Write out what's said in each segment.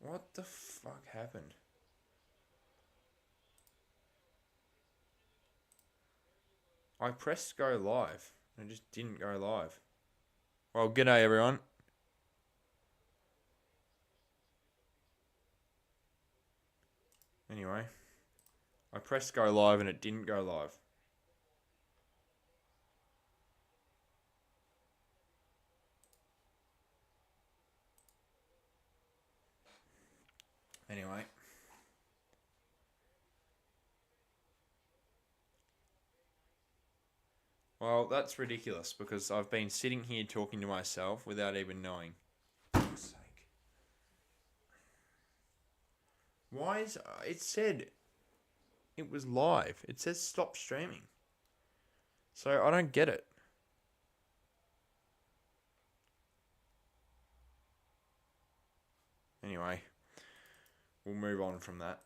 What the fuck happened? I pressed go live and it just didn't go live. Well, g'day everyone. Anyway, I pressed go live and it didn't go live. Anyway. Well, that's ridiculous because I've been sitting here talking to myself without even knowing. For fuck's sake. Why is it said it was live? It says stop streaming. So I don't get it. Anyway, we'll move on from that.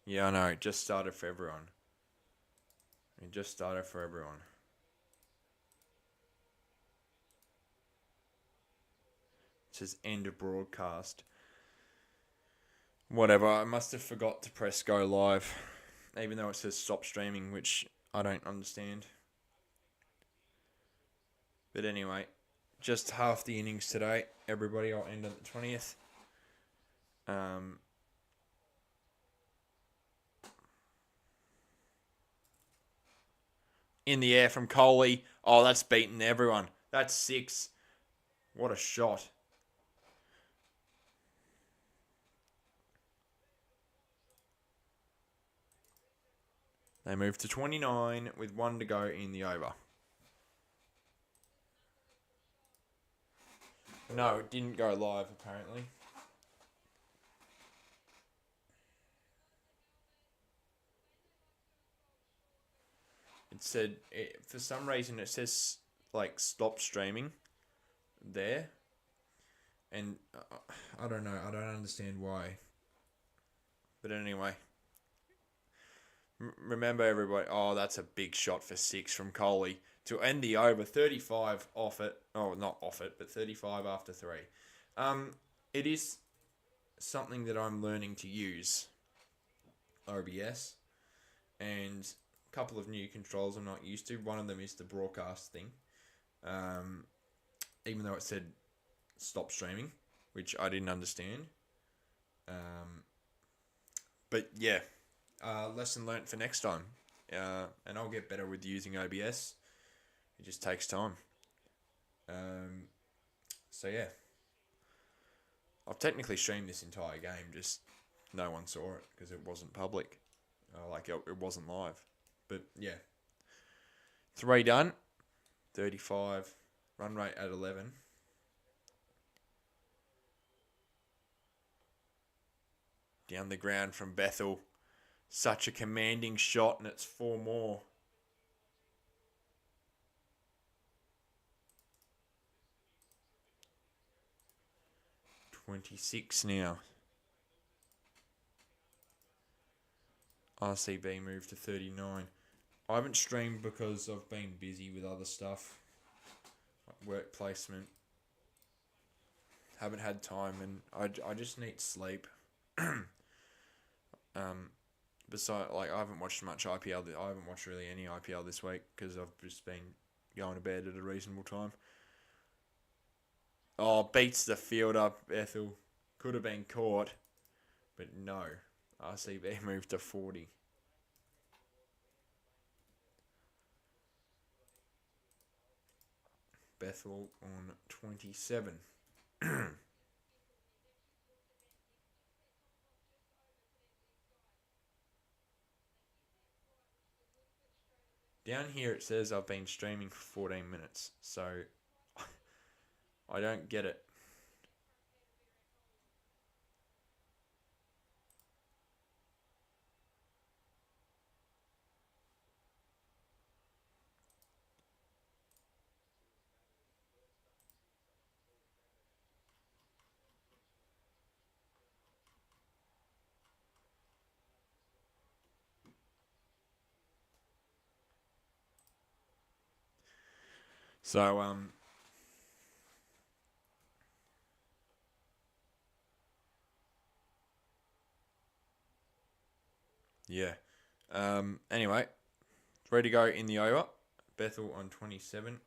Yeah, I know. It just started for everyone. It just started for everyone. It says end of broadcast. Whatever. I must have forgot to press go live, even though it says stop streaming, which I don't understand. But anyway, just half the innings today. Everybody, I'll end on the 20th. In the air from Coley. Oh, that's beaten everyone. That's 6. What a shot. They move to 29 with 1 to go in the over. No, it didn't go live apparently. It said, for some reason it says like stop streaming there. And I don't know, I don't understand why. But anyway. Remember everybody, oh, that's a big shot for 6 from Coley. To end the over, 35 off it. Oh, not off it, but 35 after 3. It is something that I'm learning to use, OBS. And a couple of new controls I'm not used to. One of them is the broadcast thing. Even though it said stop streaming, which I didn't understand. But yeah, lesson learnt for next time. And I'll get better with using OBS. It just takes time. So yeah. I've technically streamed this entire game, just no one saw it because it wasn't public. It wasn't live. But yeah. 3 done. 35. Run rate at 11. Down the ground from Bethel. Such a commanding shot, and it's 4 more. $26 now. RCB moved to 39. I haven't streamed because I've been busy with other stuff, like work placement. Haven't had time, and I just need sleep. Besides, I haven't watched much IPL. I haven't watched really any IPL this week because I've just been going to bed at a reasonable time. Oh, beats the field up, Ethel. Could have been caught, but no. RCB moved to 40. Bethel on 27. Down here it says I've been streaming for 14 minutes, so I don't get it. So yeah. Anyway, ready to go in the over. Bethel on 27.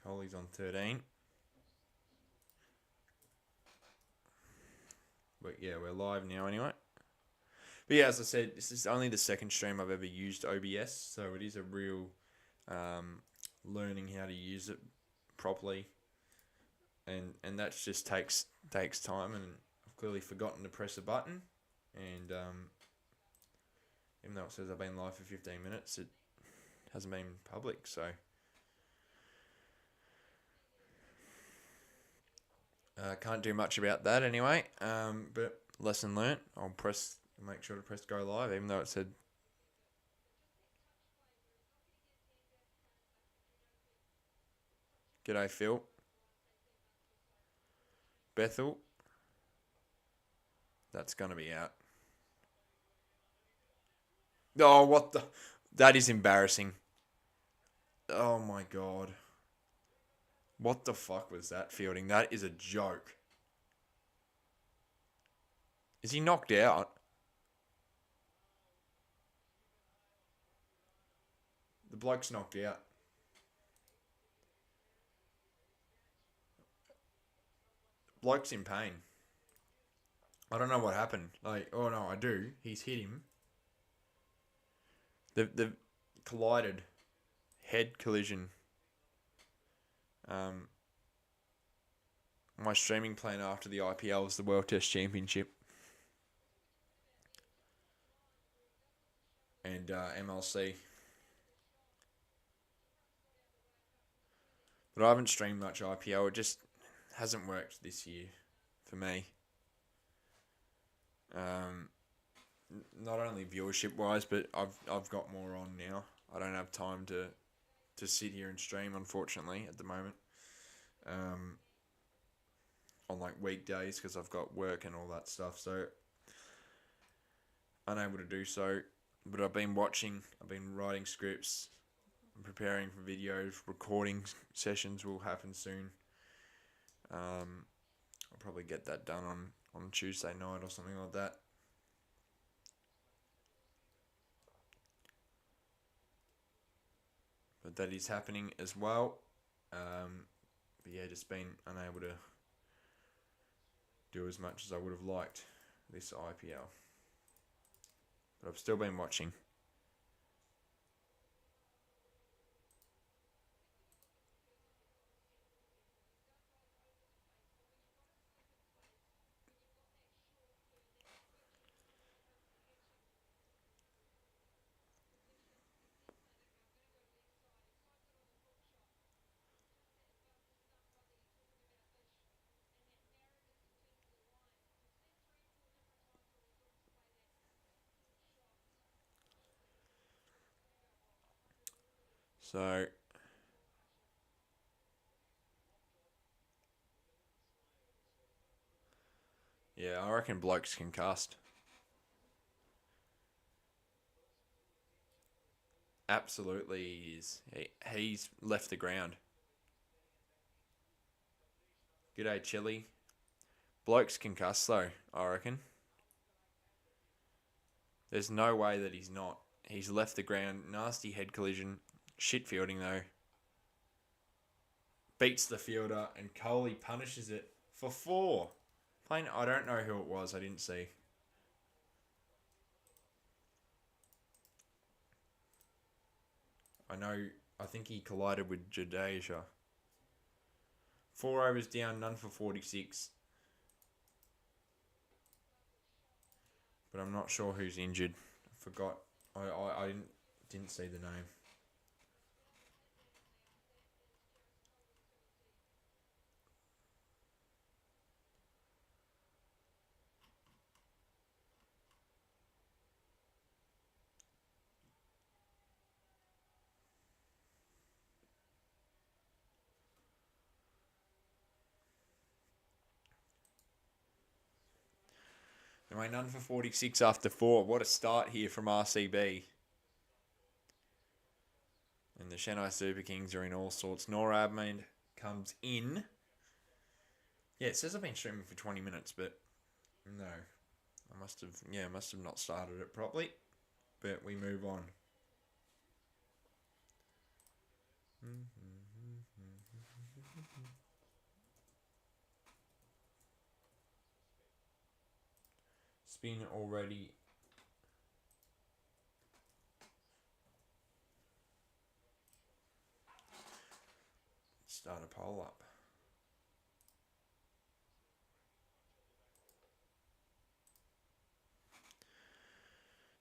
Coley's on 13. But yeah, we're live now anyway. But yeah, as I said, this is only the second stream I've ever used OBS, so it is a real learning how to use it properly, and that just takes time, and I've clearly forgotten to press a button, and even though it says I've been live for 15 minutes, it hasn't been public, so can't do much about that anyway. But lesson learnt. I'll make sure to press go live, even though it said. G'day Phil. Bethel. That's gonna be out. Oh, what the? That is embarrassing. Oh my god. What the fuck was that fielding? That is a joke. Is he knocked out? The bloke's knocked out. Bloke's in pain. I don't know what happened. Oh no, I do. He's hit him. The collided. Head collision. My streaming plan after the IPL is the World Test Championship. And MLC. But I haven't streamed much IPL. It just hasn't worked this year for me. Not only viewership wise, but I've got more on now. I don't have time to sit here and stream, unfortunately, at the moment. On like weekdays because I've got work and all that stuff, so unable to do so. But I've been watching. I've been writing scripts. I'm preparing for videos. Recording sessions will happen soon. I'll probably get that done on Tuesday night or something like that. But that is happening as well. But yeah, just been unable to do as much as I would have liked this IPL. But I've still been watching. So yeah, I reckon bloke's concussed. Absolutely, he is. He's left the ground. G'day, Chili. Bloke's concussed though, I reckon. There's no way that he's not. He's left the ground. Nasty head collision. Shit fielding though. Beats the fielder and Coley punishes it for 4. I don't know who it was. I didn't see. I think he collided with Jadeja. 4 overs down, none for 46. But I'm not sure who's injured. I forgot. I didn't see the name. Anyway, none for 46 after 4. What a start here from RCB. And the Chennai Super Kings are in all sorts. Nora Abmain comes in. Yeah, it says I've been streaming for 20 minutes, but no. I must have not started it properly. But we move on. Spin already. Start a poll up.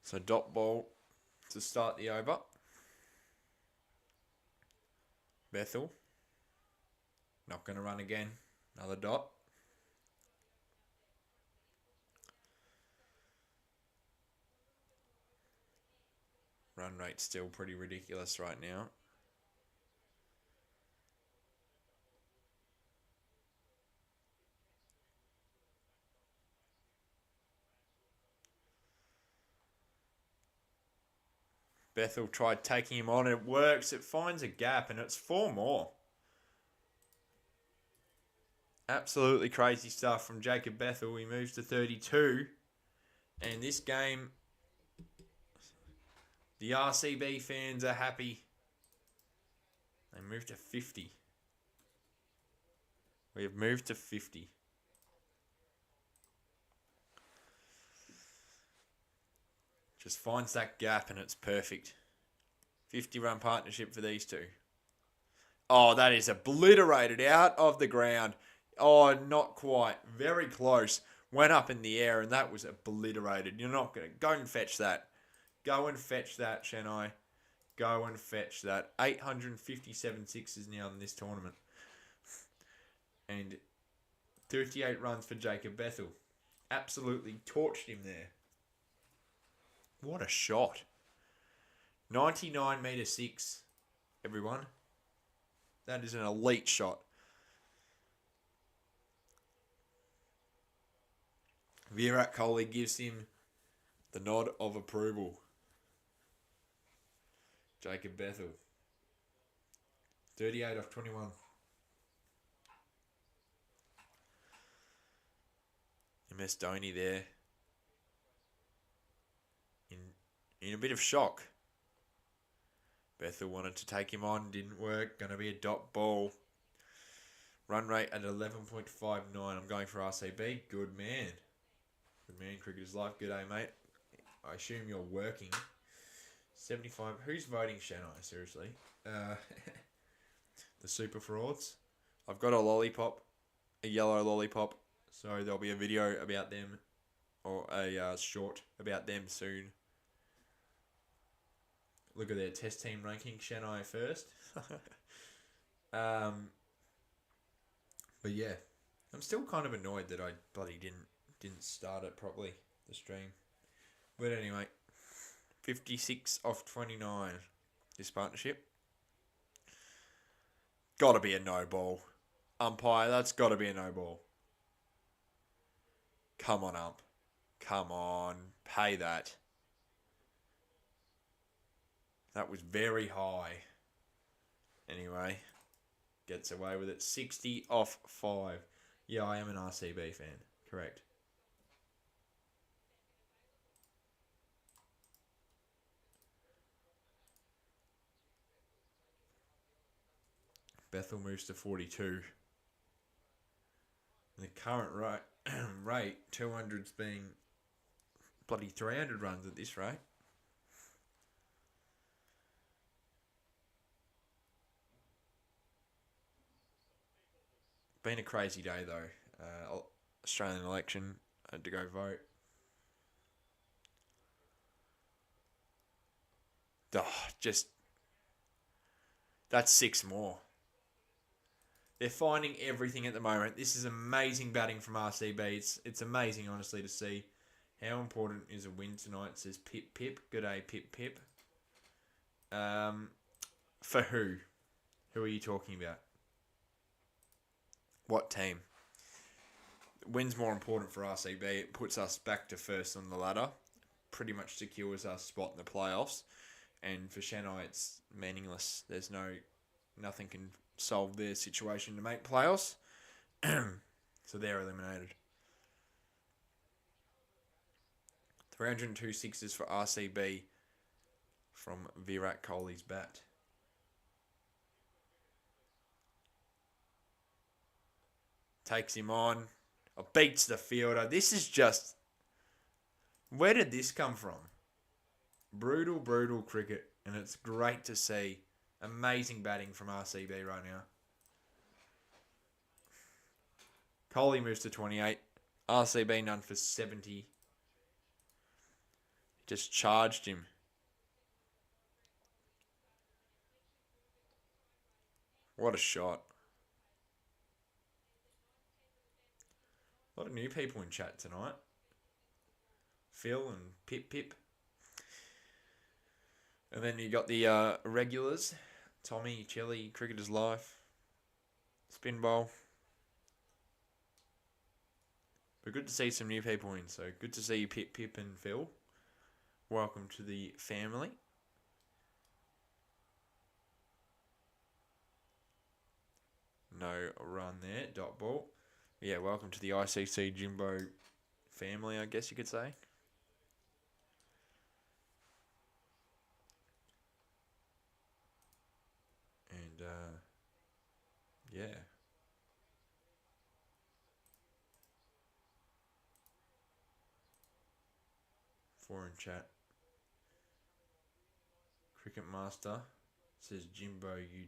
So dot ball to start the over. Bethel. Not going to run again. Another dot. Run rate still pretty ridiculous right now. Bethel tried taking him on. It works. It finds a gap, and it's 4 more. Absolutely crazy stuff from Jacob Bethel. He moves to 32. And this game, the RCB fans are happy. They moved to 50. We have moved to 50. Just finds that gap and it's perfect. 50-run partnership for these two. Oh, that is obliterated out of the ground. Oh, not quite. Very close. Went up in the air and that was obliterated. You're not going to... Go and fetch that. Go and fetch that, Chennai. Go and fetch that. 857 sixes now in this tournament. And 38 runs for Jacob Bethel. Absolutely torched him there. What a shot. 99 metre 6, everyone. That is an elite shot. Virat Kohli gives him the nod of approval. Jacob Bethel. 38 off 21. MS Dhoni there. In a bit of shock. Bethel wanted to take him on. Didn't work. Going to be a dot ball. Run rate at 11.59. I'm going for RCB. Good man. Good man, Cricketer's Life. Good day, mate. I assume you're working. 75. Who's voting Chennai? Seriously. The super frauds. I've got a lollipop. A yellow lollipop. So there'll be a video about them. Or a short about them soon. Look at their test team ranking. Chennai first. But yeah. I'm still kind of annoyed that I bloody didn't start it properly, the stream. But anyway. 56 off 29. This partnership. Gotta be a no ball. Umpire, that's gotta be a no ball. Come on, ump. Come on. Pay that. That was very high. Anyway, gets away with it. 60 off 5. Yeah, I am an RCB fan. Correct. Bethel moves to 42. And the current rate, 200's been bloody 300 runs at this rate. Been a crazy day though. Australian election. I had to go vote. That's 6 more. They're finding everything at the moment. This is amazing batting from RCB. It's amazing, honestly, to see how important is a win tonight. It says Pip Pip. Good day, Pip Pip. For who? Who are you talking about? What team? Win's more important for RCB. It puts us back to first on the ladder. Pretty much secures our spot in the playoffs. And for Chennai, it's meaningless. There's nothing can solve their situation to make playoffs. So they're eliminated. 302 sixes for RCB from Virat Kohli's bat. Takes him on. Beats the fielder. This is just... Where did this come from? Brutal, brutal cricket. And it's great to see. Amazing batting from RCB right now. Kohli moves to 28. RCB none for 70. Just charged him. What a shot. A lot of new people in chat tonight. Phil and Pip. And then you got the regulars. Tommy, Chili, Cricketer's Life, Spin Bowl. But good to see some new people in. So good to see you, Pip and Phil. Welcome to the family. No run there. Dot ball. Yeah, welcome to the ICC Jimbo family, I guess you could say. And, yeah. Foreign chat. Cricket Master says, Jimbo, you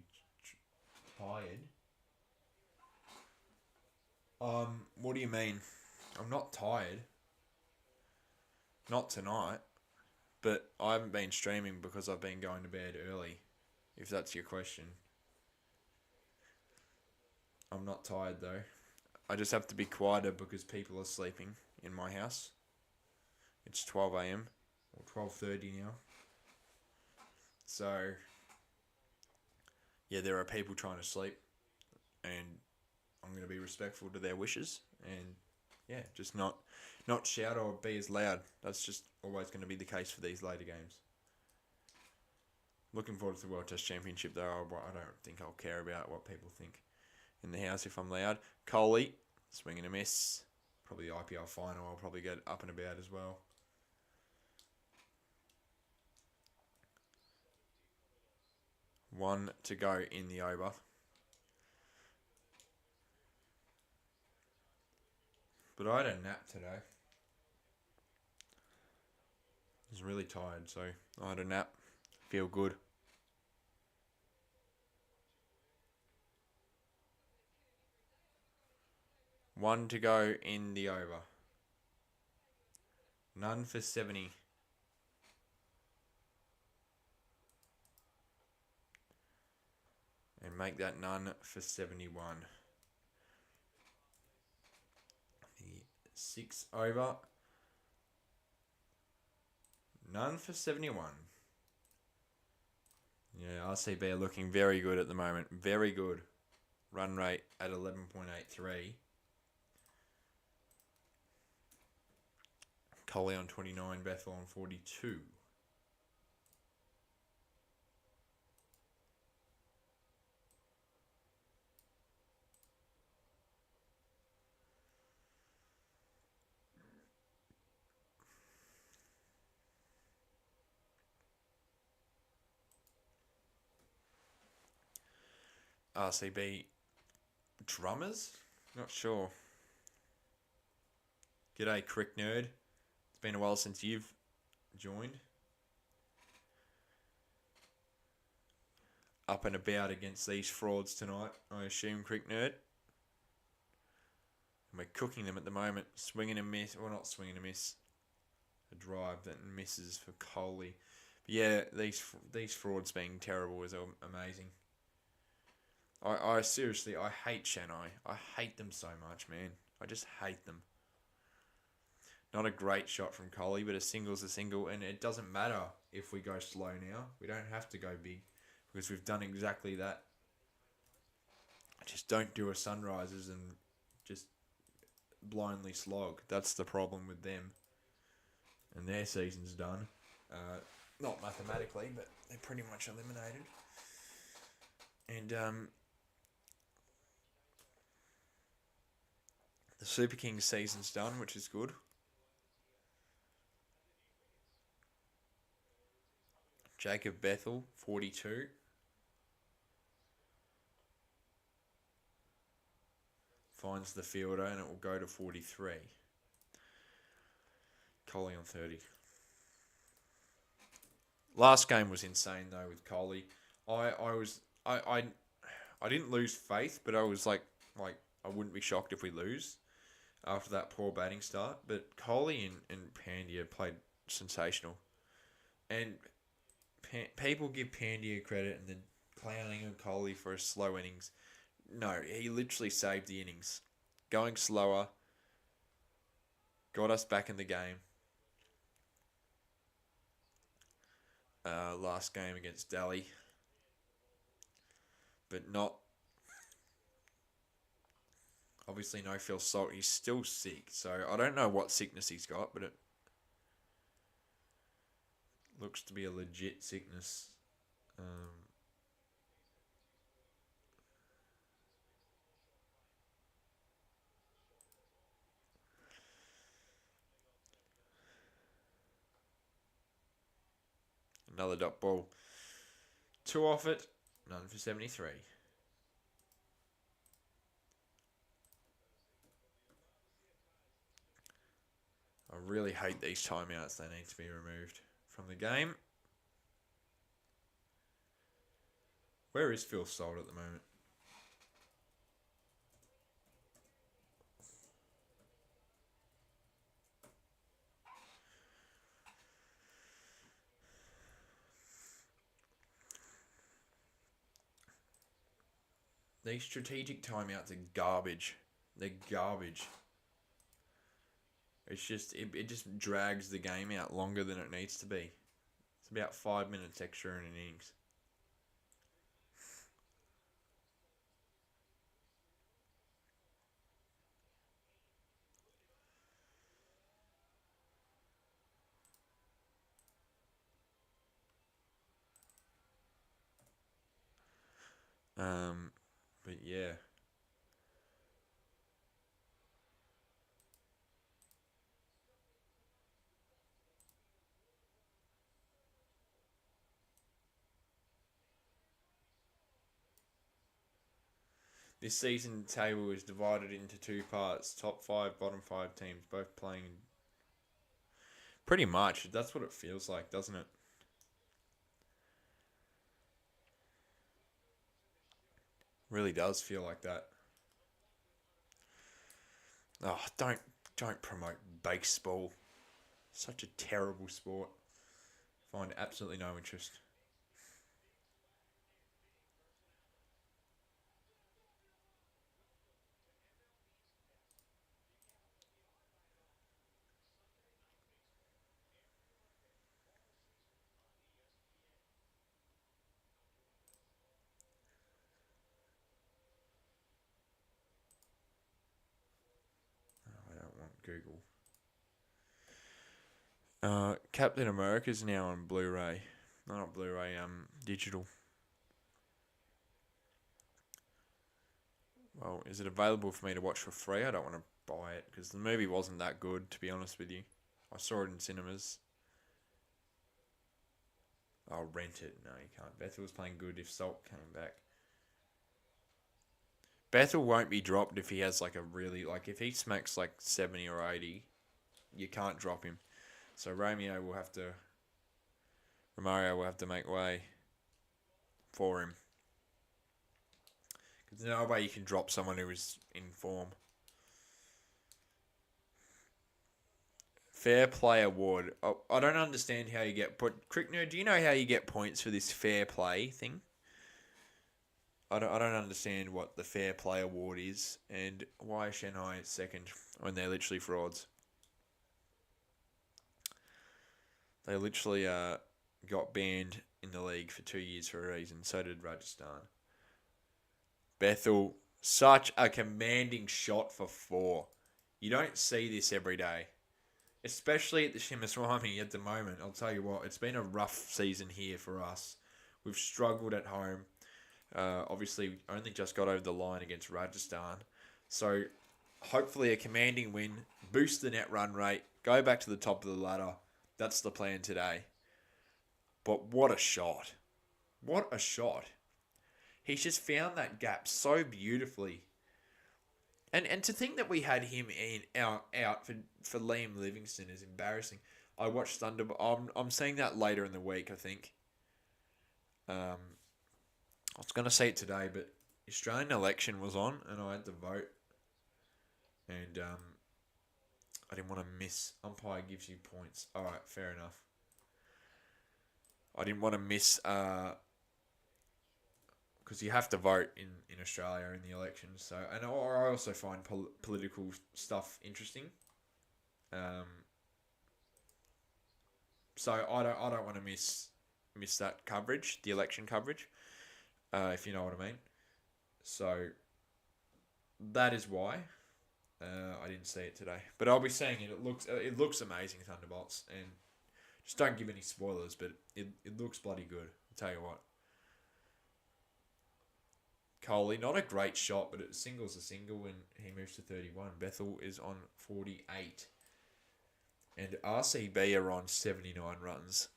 tired? What do you mean? I'm not tired. Not tonight. But I haven't been streaming because I've been going to bed early, if that's your question. I'm not tired though. I just have to be quieter because people are sleeping in my house. It's 12 a.m. or 12:30 now. So, yeah, there are people trying to sleep, and I'm going to be respectful to their wishes, and yeah, just not shout or be as loud. That's just always going to be the case for these later games. Looking forward to the World Test Championship though. I don't think I'll care about what people think in the house if I'm loud. Kohli, swing and a miss. Probably the IPL final. I'll probably get up and about as well. One to go in the over. But I had a nap today. I was really tired, so I had a nap. Feel good. One to go in the over. None for 70. And make that none for 71. The 6 over. None for 71. Yeah, RCB are looking very good at the moment. Very good. Run rate at 11.83. Kohli on 29, Bethel on 42. RCB drummers? Not sure. G'day, Crick Nerd. It's been a while since you've joined. Up and about against these frauds tonight, I assume, Crick Nerd. And we're cooking them at the moment. Swing and a miss. Well, not swing and a miss. A drive that misses for Kohli. But yeah, these frauds being terrible is amazing. I seriously, I hate Chennai. I hate them so much, man. I just hate them. Not a great shot from Kohli, but a single's a single, and it doesn't matter if we go slow now. We don't have to go big, because we've done exactly that. Just don't do a Sunrisers and just blindly slog. That's the problem with them. And their season's done. Not mathematically, but they're pretty much eliminated. And the Super Kings season's done, which is good. Jacob Bethel, 42. Finds the fielder and it will go to 43. Coley on 30. Last game was insane though with Coley. I didn't lose faith, but I was like I wouldn't be shocked if we lose after that poor batting start. But Coley and Pandya played sensational. And people give Pandya credit and then clowning on Coley for his slow innings. No, he literally saved the innings. Going slower, got us back in the game. Last game against Delhi. But not... Obviously no Phil Salt. He's still sick. So I don't know what sickness he's got, but it looks to be a legit sickness. Another dot ball. 2 off it. None for 73. I really hate these timeouts. They need to be removed from the game. Where is Phil Salt at the moment? These strategic timeouts are garbage. They're garbage. It's just it just drags the game out longer than it needs to be. It's about 5 minutes extra in an innings. But yeah. This season table is divided into 2 parts. Top 5, bottom 5 teams, both playing. Pretty much. That's what it feels like, doesn't it? Really does feel like that. Oh, don't promote baseball. Such a terrible sport. Find absolutely no interest. Oh, I don't want Google. Captain America's now on Blu-ray. No, not Blu-ray, digital. Well, is it available for me to watch for free? I don't want to buy it because the movie wasn't that good, to be honest with you. I saw it in cinemas. I'll rent it. No, you can't. Bethel was playing good if Salt came back. Bethel won't be dropped if he has like a really... Like if he smacks like 70 or 80, you can't drop him. So Romario will have to make way for him. Because there's no way you can drop someone who is in form. Fair play award. Oh, I don't understand how you get put. Crickner, do you know how you get points for this fair play thing? I don't understand what the fair play award is and why Chennai is second when they're literally frauds. They literally got banned in the league for 2 years for a reason. So did Rajasthan. Bethel, such a commanding shot for 4. You don't see this every day. especially at the Shimaswamy at the moment. I'll tell you what, it's been a rough season here for us. We've struggled at home. Obviously, only just got over the line against Rajasthan. So, hopefully a commanding win, boost the net run rate, go back to the top of the ladder. That's the plan today. But what a shot. What a shot. He's just found that gap so beautifully. And to think that we had him out for Liam Livingston is embarrassing. I watched Thunder. I'm seeing that later in the week, I think. I was going to say it today, but Australian election was on, and I had to vote. And I didn't want to miss. Umpire gives you points. All right, fair enough. I didn't want to miss because you have to vote in Australia in the elections. So, and I also find political stuff interesting. So I don't want to miss that coverage, the election coverage, if you know what I mean. So that is why I didn't see it today, but I'll be seeing it. It looks amazing, Thunderbolts, and just don't give any spoilers, but it looks bloody good. I'll tell you what. Coley, not a great shot, but it singles a single and he moves to 31. Bethel is on 48. And RCB are on 79 runs.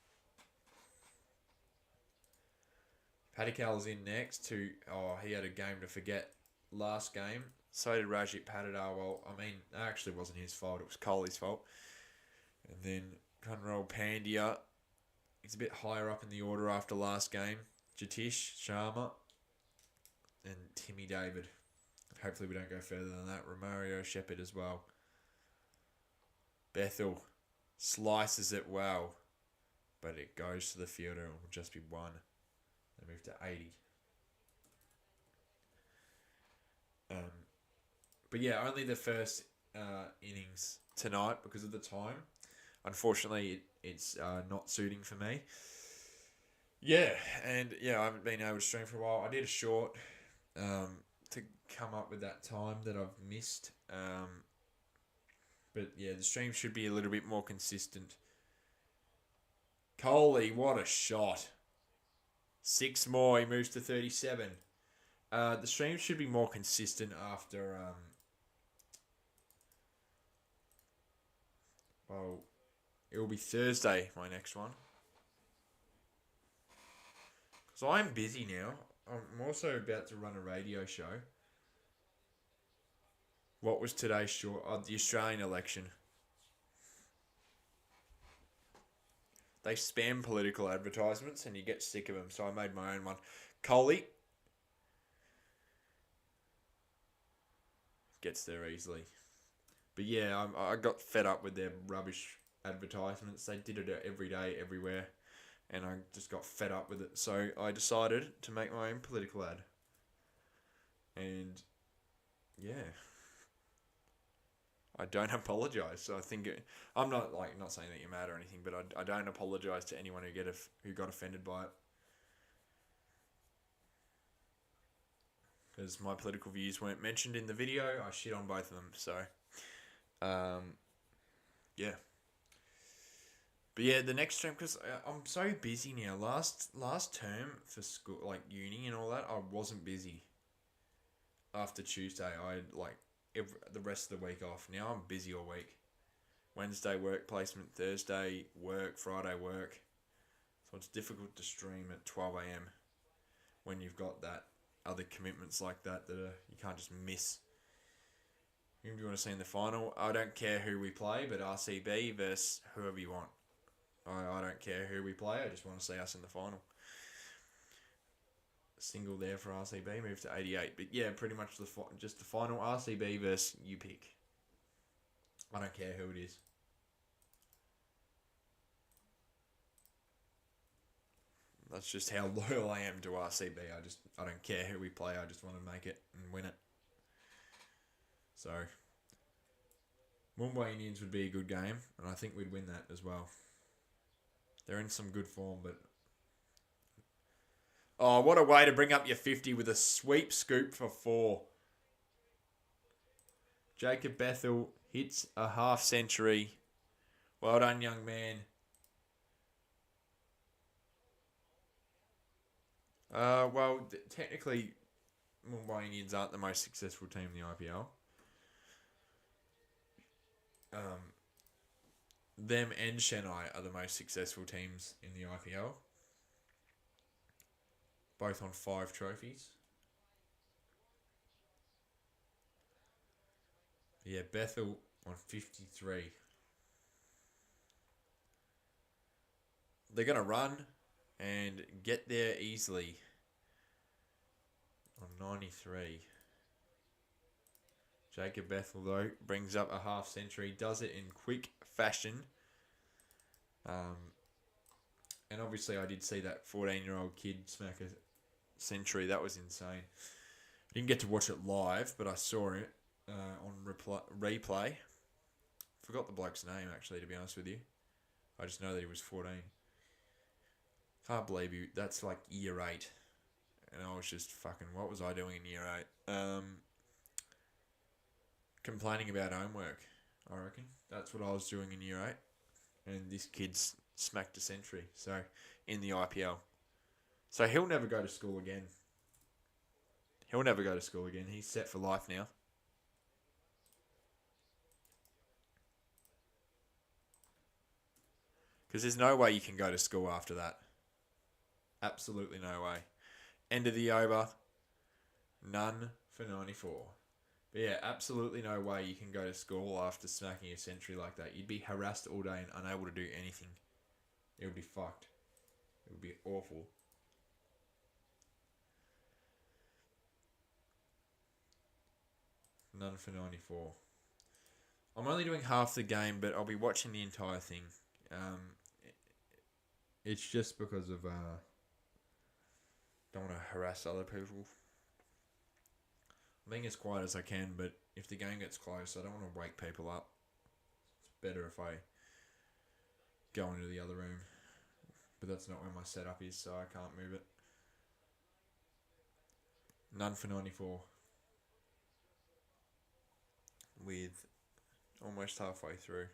Padikale's in next to... Oh, he had a game to forget last game. So did Rajit Patidar. Well, I mean, that actually wasn't his fault. It was Coley's fault. And then Kunral Pandya. He's a bit higher up in the order after last game. Jatish Sharma. And Timmy David. Hopefully we don't go further than that. Romario Shepherd as well. Bethel slices it well. But it goes to the fielder and will just be one. They move to 80. But yeah, only the first innings tonight because of the time. Unfortunately, it's not suiting for me. Yeah, and yeah, I haven't been able to stream for a while. I did a short to come up with that time that I've missed. But yeah, the stream should be a little bit more consistent. Coley, what a shot. 6 more, he moves to 37. The stream should be more consistent after... well, it will be Thursday, my next one. So I'm busy now. I'm also about to run a radio show. What was today's short? The Australian election. They spam political advertisements and you get sick of them, so I made my own one. Coley gets there easily. But yeah, I got fed up with their rubbish advertisements. They did it every day, everywhere. And I just got fed up with it. So I decided to make my own political ad. And yeah. I don't apologise. So I think I'm not saying that you're mad or anything, but I don't apologise to anyone who got offended by it. Because my political views weren't mentioned in the video. I shit on both of them. So, yeah. But yeah, the next term, because I'm so busy now. Last term for school, like uni and all that, I wasn't busy. After Tuesday, I had the rest of the week off. Now I'm busy all week. Wednesday work placement, Thursday work, Friday work. So it's difficult to stream at 12 a.m. when you've got that other commitments like that you can't just miss. Who do you want to see in the final? I don't care who we play, but RCB versus whoever you want. I don't care who we play. I just want to see us in the final. Single there for RCB, move to 88. But yeah, pretty much just the final RCB versus you pick. I don't care who it is. That's just how loyal I am to RCB. I don't care who we play. I just want to make it and win it. So, Mumbai Indians would be a good game, and I think we'd win that as well. They're in some good form, but... Oh, what a way to bring up your 50 with a sweep scoop for 4. Jacob Bethel hits a half century Well done, young man. Technically, Mumbai Indians aren't the most successful team in the IPL. Um, them and Chennai are the most successful teams in the IPL, both on 5 trophies. Yeah, Bethel on 53. They're going to run and get there easily on 93. Jacob Bethel, though, brings up a half century, does it in quick fashion. And obviously, I did see that 14-year-old kid smack a century. That was insane. I didn't get to watch it live, but I saw it on replay. Forgot the bloke's name, actually, to be honest with you. I just know that he was 14. Can't believe you. That's like year 8. And I was just fucking, what was I doing in year 8? Complaining about homework, I reckon. That's what I was doing in year 8. And this kid's smacked a century. So, in the IPL. So he'll never go to school again. He'll never go to school again. He's set for life now. Because there's no way you can go to school after that. Absolutely no way. End of the over. None for 94. But yeah, absolutely no way you can go to school after smacking a century like that. You'd be harassed all day and unable to do anything. It would be fucked. It would be awful. None for 94. I'm only doing half the game, but I'll be watching the entire thing. It's just because of don't want to harass other people. I'm being as quiet as I can, but if the game gets close, I don't want to wake people up. It's better if I go into the other room. But that's not where my setup is, so I can't move it. None for 94. With almost halfway through.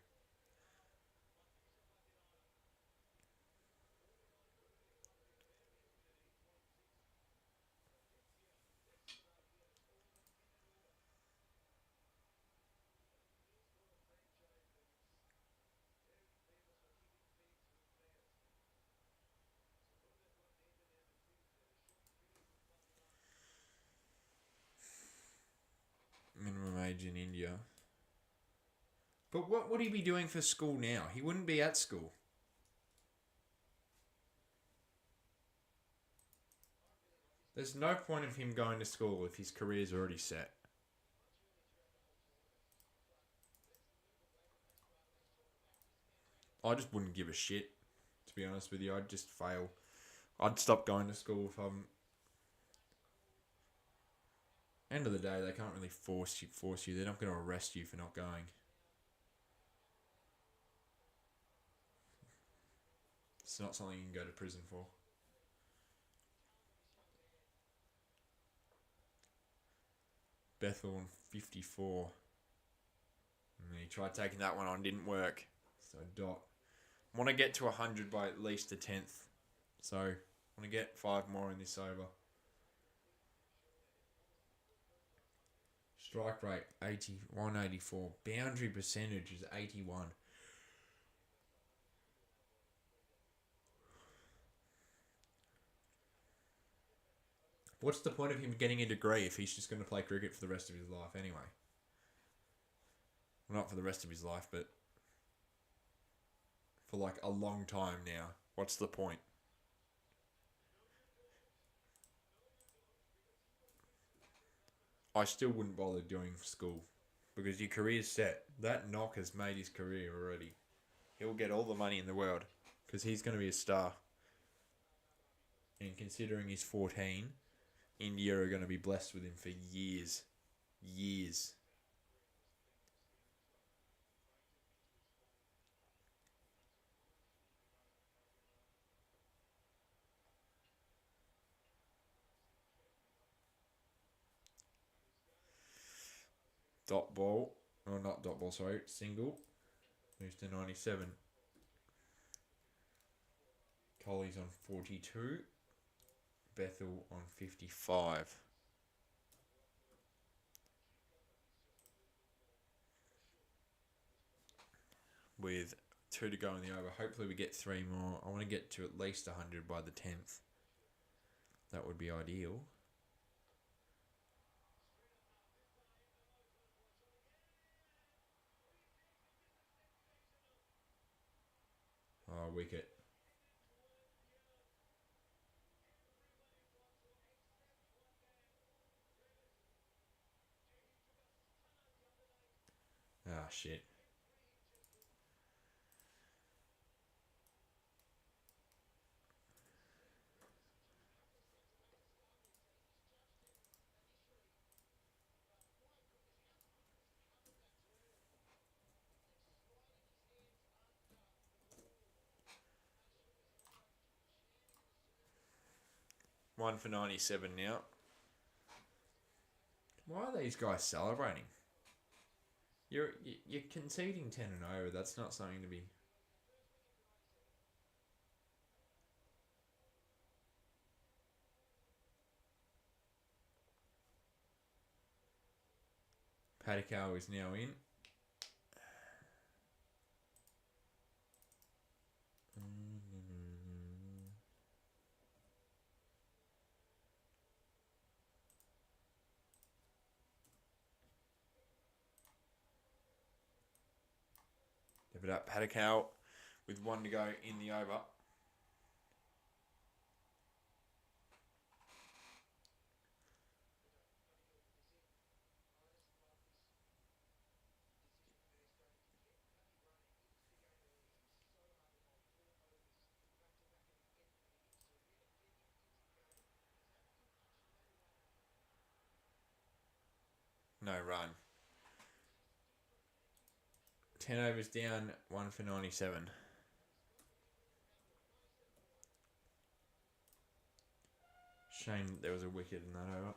Minimum age in India. But what would he be doing for school now? He wouldn't be at school. There's no point of him going to school if his career's already set. I just wouldn't give a shit, to be honest with you. I'd just fail. I'd stop going to school if I'm... End of the day, they can't really force you. They're not going to arrest you for not going. It's not something you can go to prison for. Bethel on 54. And he tried taking that one on, didn't work. So dot. I want to get to 100 by at least the 10th. So I want to get 5 more in this over. Strike rate 184. Boundary percentage is 81. What's the point of him getting a degree if he's just going to play cricket for the rest of his life anyway? Well, not for the rest of his life, but for like a long time now. What's the point? I still wouldn't bother doing school because your career's set. That knock has made his career already. He'll get all the money in the world because he's going to be a star. And considering he's 14, India are going to be blessed with him for years. Years. Dot ball. Or not dot ball, sorry. Single. Moves to 97. Colley's on 42. Bethel on 55. With 2 to go in the over. Hopefully we get 3 more. I want to get to at least 100 by the 10th. That would be ideal. Oh, wicket. Ah, shit. One for 97 now. Why are these guys celebrating? You're conceding 10 and over. That's not something to be... Padicao is now in. Give it up, Padicao, with 1 to go in the over. No run. 10 overs down, 1 for 97. Shame that there was a wicket in that over.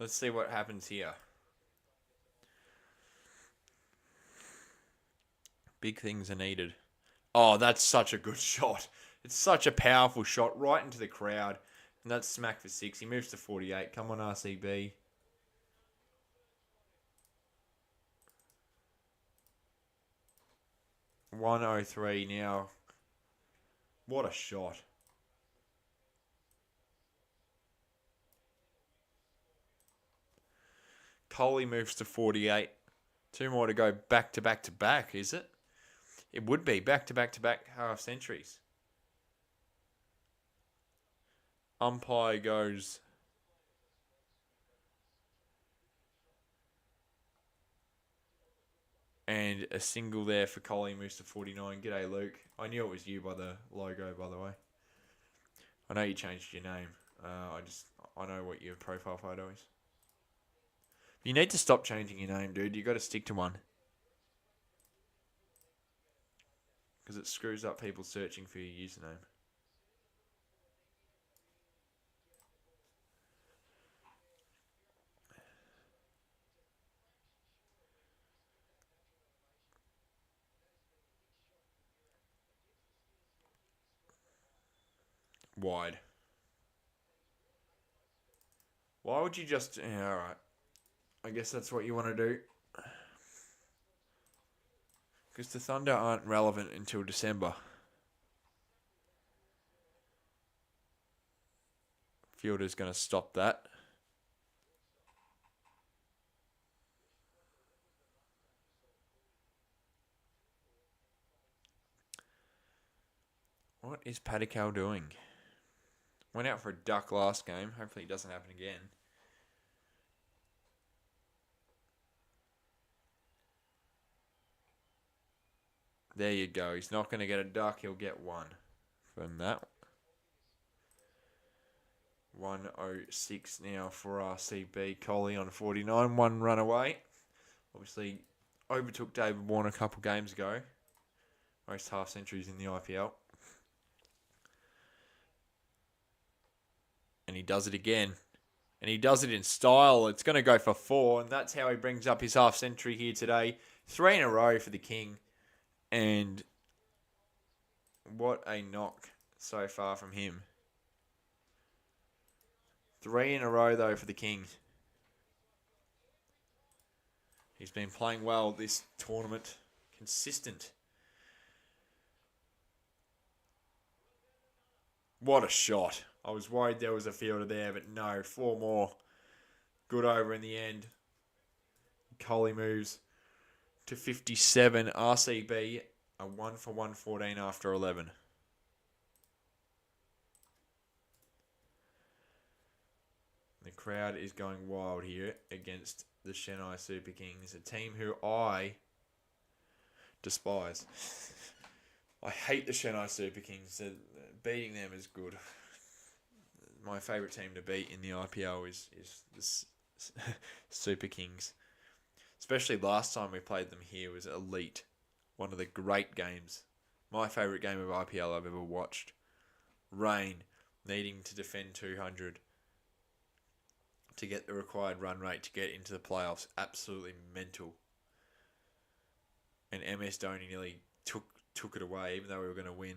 Let's see what happens here. Big things are needed. Oh, that's such a good shot. It's such a powerful shot right into the crowd. And that's smack for 6. He moves to 48. Come on, RCB. 103 now. What a shot. Coley moves to 48. 2 more to go back to back to back, is it? It would be back to back to back half centuries. Umpire goes. And a single there for Coley, moves to 49. G'day, Luke. I knew it was you by the logo, by the way. I know you changed your name. I know what your profile photo is. You need to stop changing your name, dude. You got to stick to one. Because it screws up people searching for your username. Wide. Why would you just... Yeah, alright. I guess that's what you want to do. Because the Thunder aren't relevant until December. Fielder's going to stop that. What is Padicao doing? Went out for a duck last game. Hopefully it doesn't happen again. There you go. He's not going to get a duck. He'll get 1. from that. 106 now for RCB. Coley on 49, 1 run away. Obviously, overtook David Warner a couple games ago. Most half centuries in the IPL. And he does it again. And he does it in style. It's going to go for 4, and that's how he brings up his half century here today. 3 in a row for the King. And what a knock so far from him. 3 in a row, though, for the King. He's been playing well this tournament. Consistent. What a shot. I was worried there was a fielder there, but no. 4 more. Good over in the end. Coley moves to 57. RCB, a 1 for 114 after 11. The crowd is going wild here against the Chennai Super Kings, a team who I despise. I hate the Chennai Super Kings. Beating them is good. My favourite team to beat in the IPL is the Super Kings. Especially last time we played them here was elite. One of the great games. My favourite game of IPL I've ever watched. Rain, needing to defend 200 to get the required run rate to get into the playoffs. Absolutely mental. And MS Dhoni nearly took it away, even though we were going to win.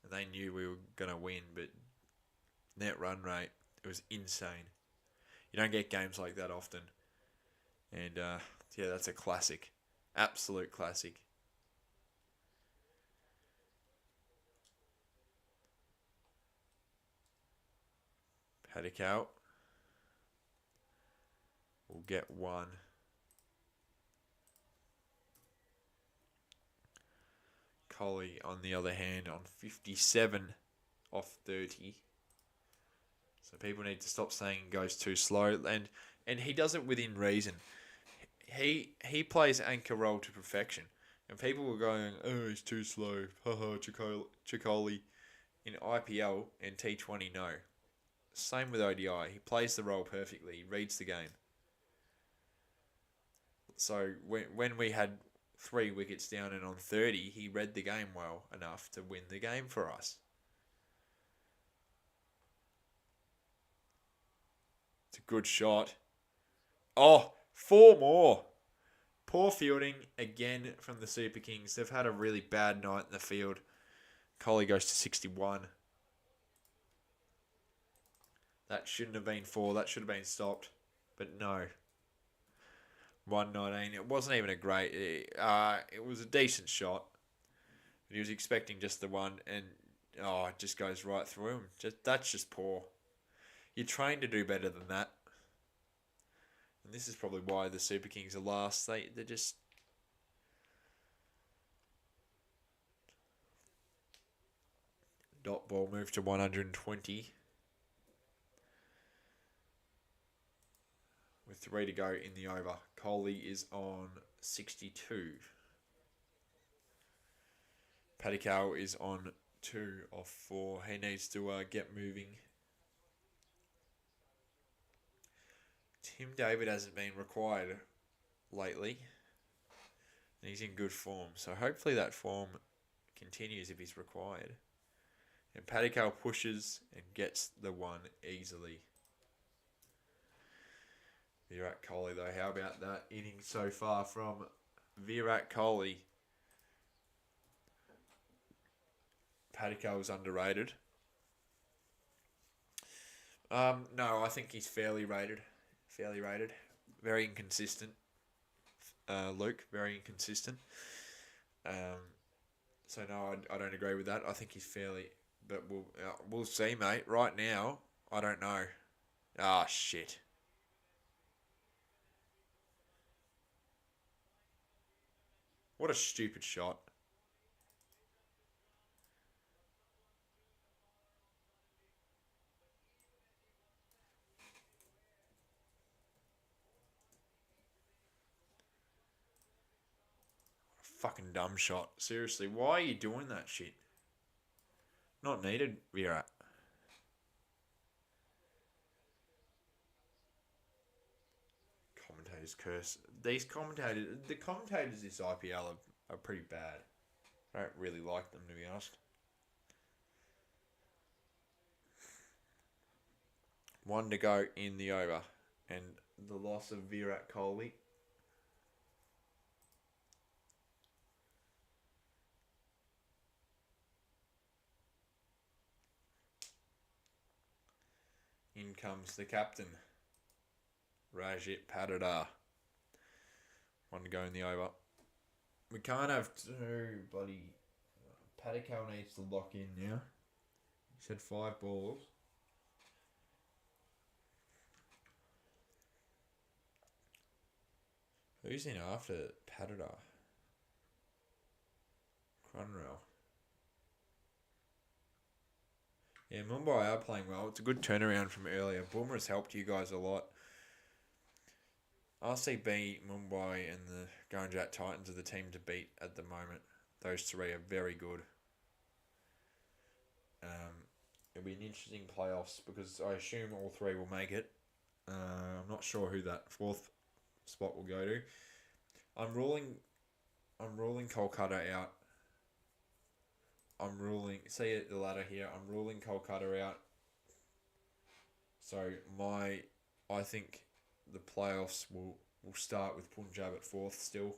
And they knew we were going to win, but net run rate, it was insane. You don't get games like that often. And yeah, that's a classic. Absolute classic. Paddock out. We'll get 1. Coley, on the other hand, on 57 off 30. So people need to stop saying he goes too slow. And he does it within reason. He plays anchor role to perfection. And people were going, oh, he's too slow. Haha, Chicoli. In IPL and T20, no. Same with ODI. He plays the role perfectly. He reads the game. So when we had 3 wickets down and on 30, he read the game well enough to win the game for us. It's a good shot. Oh, 4 more. Poor fielding again from the Super Kings. They've had a really bad night in the field. Coley goes to 61. That shouldn't have been 4. That should have been stopped. But no. 119. It wasn't even a great... it was a decent shot. But he was expecting just the one. And it just goes right through him. That's just poor. You're trained to do better than that. And this is probably why the Super Kings are last. They're just... Dot ball moved to 120. With 3 to go in the over. Coley is on 62. Padikau is on 2 of 4. He needs to get moving. Tim David hasn't been required lately. And he's in good form. So hopefully that form continues if he's required. And Padikau pushes and gets the 1 easily. Virat Kohli, though, how about that inning so far from Virat Kohli? Padikau is underrated. No, I think he's fairly rated. Very inconsistent. Luke, very inconsistent. So no, I don't agree with that. I think he's fairly, but we'll see, mate. Right now, I don't know. Shit. What a stupid shot. Fucking dumb shot. Seriously, why are you doing that shit? Not needed, Virat. Commentators curse. The commentators this IPL are pretty bad. I don't really like them, to be honest. One to go in the over. And the loss of Virat Kohli. In comes the captain, Rajit Patidar. One to go in the over. We can't have two bloody... Padikal needs to lock in now. He said 5 balls. Who's in after Patidar? Crunrell. Yeah, Mumbai are playing well. It's a good turnaround from earlier. Boomer's helped you guys a lot. RCB, Mumbai, and the Gujarat Titans are the team to beat at the moment. Those three are very good. It'll be an interesting playoffs because I assume all three will make it. I'm not sure who that fourth spot will go to. I'm ruling Kolkata out. See it the ladder here. I'm ruling Kolkata out. So I think the playoffs will start with Punjab at fourth still.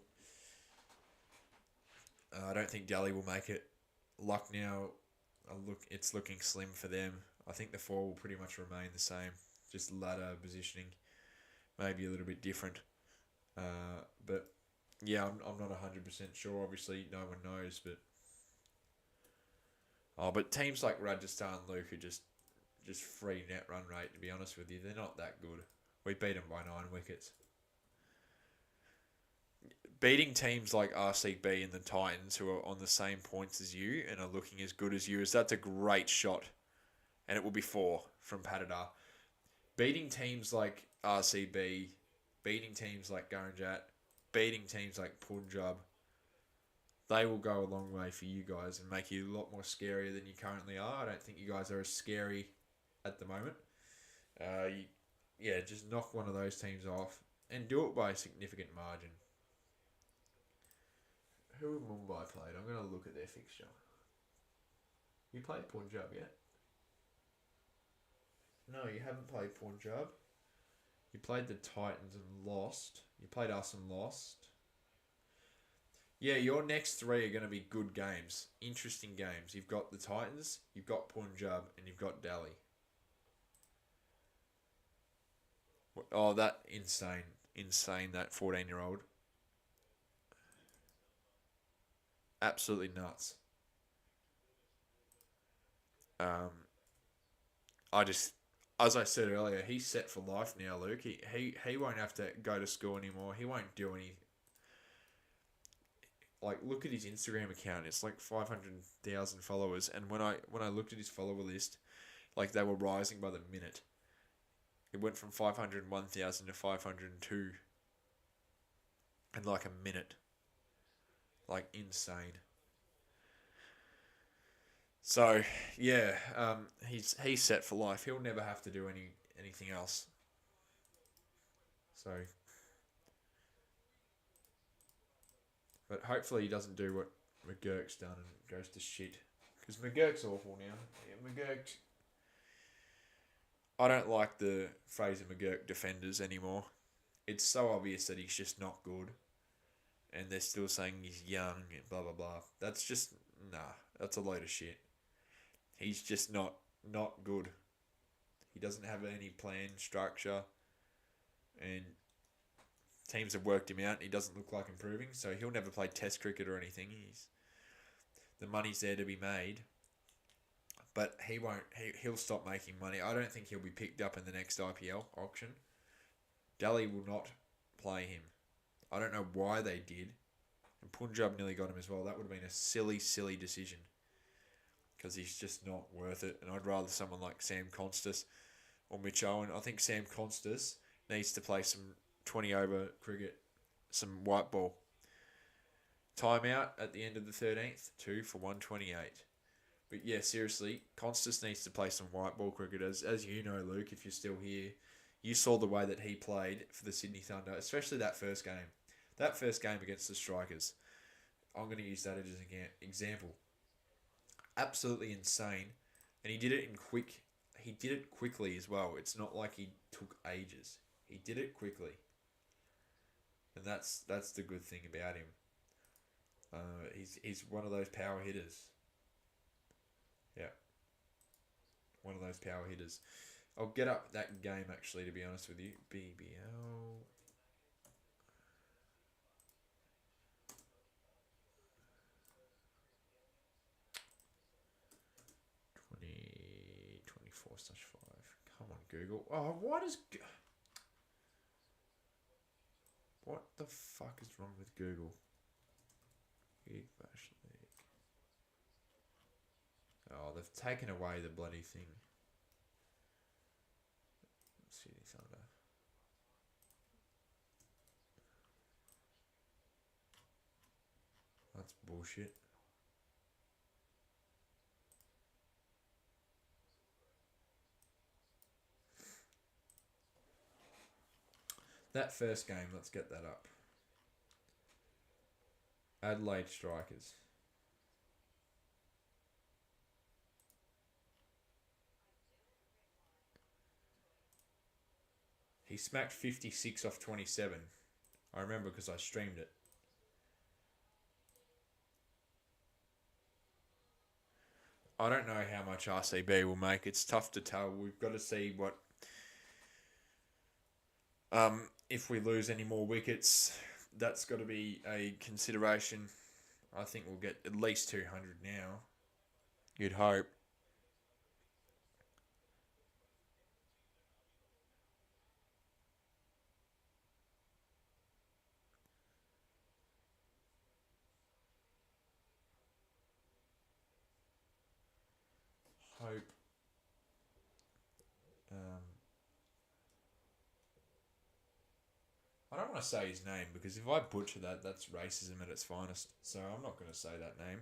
I don't think Delhi will make it. Lucknow, it's looking slim for them. I think the four will pretty much remain the same. Just ladder positioning, maybe a little bit different. But yeah, I'm not 100% sure. Obviously, no one knows, but teams like Rajasthan, Luke, are just free net run rate. To be honest with you, they're not that good. We beat them by 9 wickets. Beating teams like RCB and the Titans, who are on the same points as you and are looking as good as you, that's a great shot. And it will be 4 from Patidar. Beating teams like RCB, beating teams like Gujarat, beating teams like Punjab, they will go a long way for you guys and make you a lot more scarier than you currently are. I don't think you guys are as scary at the moment. Just knock one of those teams off and do it by a significant margin. Who have Mumbai played? I'm going to look at their fixture. You played Punjab yet? No, you haven't played Punjab. You played the Titans and lost. You played us and lost. Yeah, your next 3 are going to be good games. Interesting games. You've got the Titans, you've got Punjab, and you've got Delhi. Oh, that insane, that 14-year-old. Absolutely nuts. As I said earlier, he's set for life now, Luke. He won't have to go to school anymore. He won't do any. Like, look at his Instagram account. It's like 500,000 followers. And when I looked at his follower list, like, they were rising by the minute. It went from 501,000 to 502 in like a minute. Like, insane. So yeah, he's set for life. He'll never have to do anything else. So, but hopefully he doesn't do what McGurk's done and goes to shit. Because McGurk's awful now. Yeah, McGurk. I don't like the Fraser McGurk defenders anymore. It's so obvious that he's just not good. And they're still saying he's young and blah, blah, blah. That's just, that's a load of shit. He's just not good. He doesn't have any plan, structure. And teams have worked him out and he doesn't look like improving. So he'll never play test cricket or anything. The money's there to be made. But he won't. He'll stop making money. I don't think he'll be picked up in the next IPL auction. Delhi will not play him. I don't know why they did. And Punjab nearly got him as well. That would have been a silly, silly decision. Because he's just not worth it. And I'd rather someone like Sam Constas or Mitch Owen. I think Sam Constas needs to play some 20-over cricket. Some white ball. Timeout at the end of the 13th. 2 for 128. But yeah, seriously, Constas needs to play some white ball cricket. As you know, Luke, if you're still here, you saw the way that he played for the Sydney Thunder, especially that first game. That first game against the Strikers. I'm going to use that as an example. Absolutely insane, and he did it in quick. He did it quickly as well. It's not like he took ages. He did it quickly, and that's the good thing about him. He's one of those power hitters. Yeah, one of those power hitters. I'll get up that game actually. To be honest with you, BBL 2024/5. Come on, Google. Oh, why does what the fuck is wrong with Google? Gig Bash League. Oh, they've taken away the bloody thing. City Thunder. That's bullshit. That first game, let's get that up. Adelaide Strikers. He smacked 56 off 27. I remember because I streamed it. I don't know how much RCB will make. It's tough to tell. We've got to see what. If we lose any more wickets, that's got to be a consideration. I think we'll get at least 200 now. You'd hope. Hope. Um, I don't want to say his name because if I butcher that, that's racism at its finest. So I'm not going to say that name.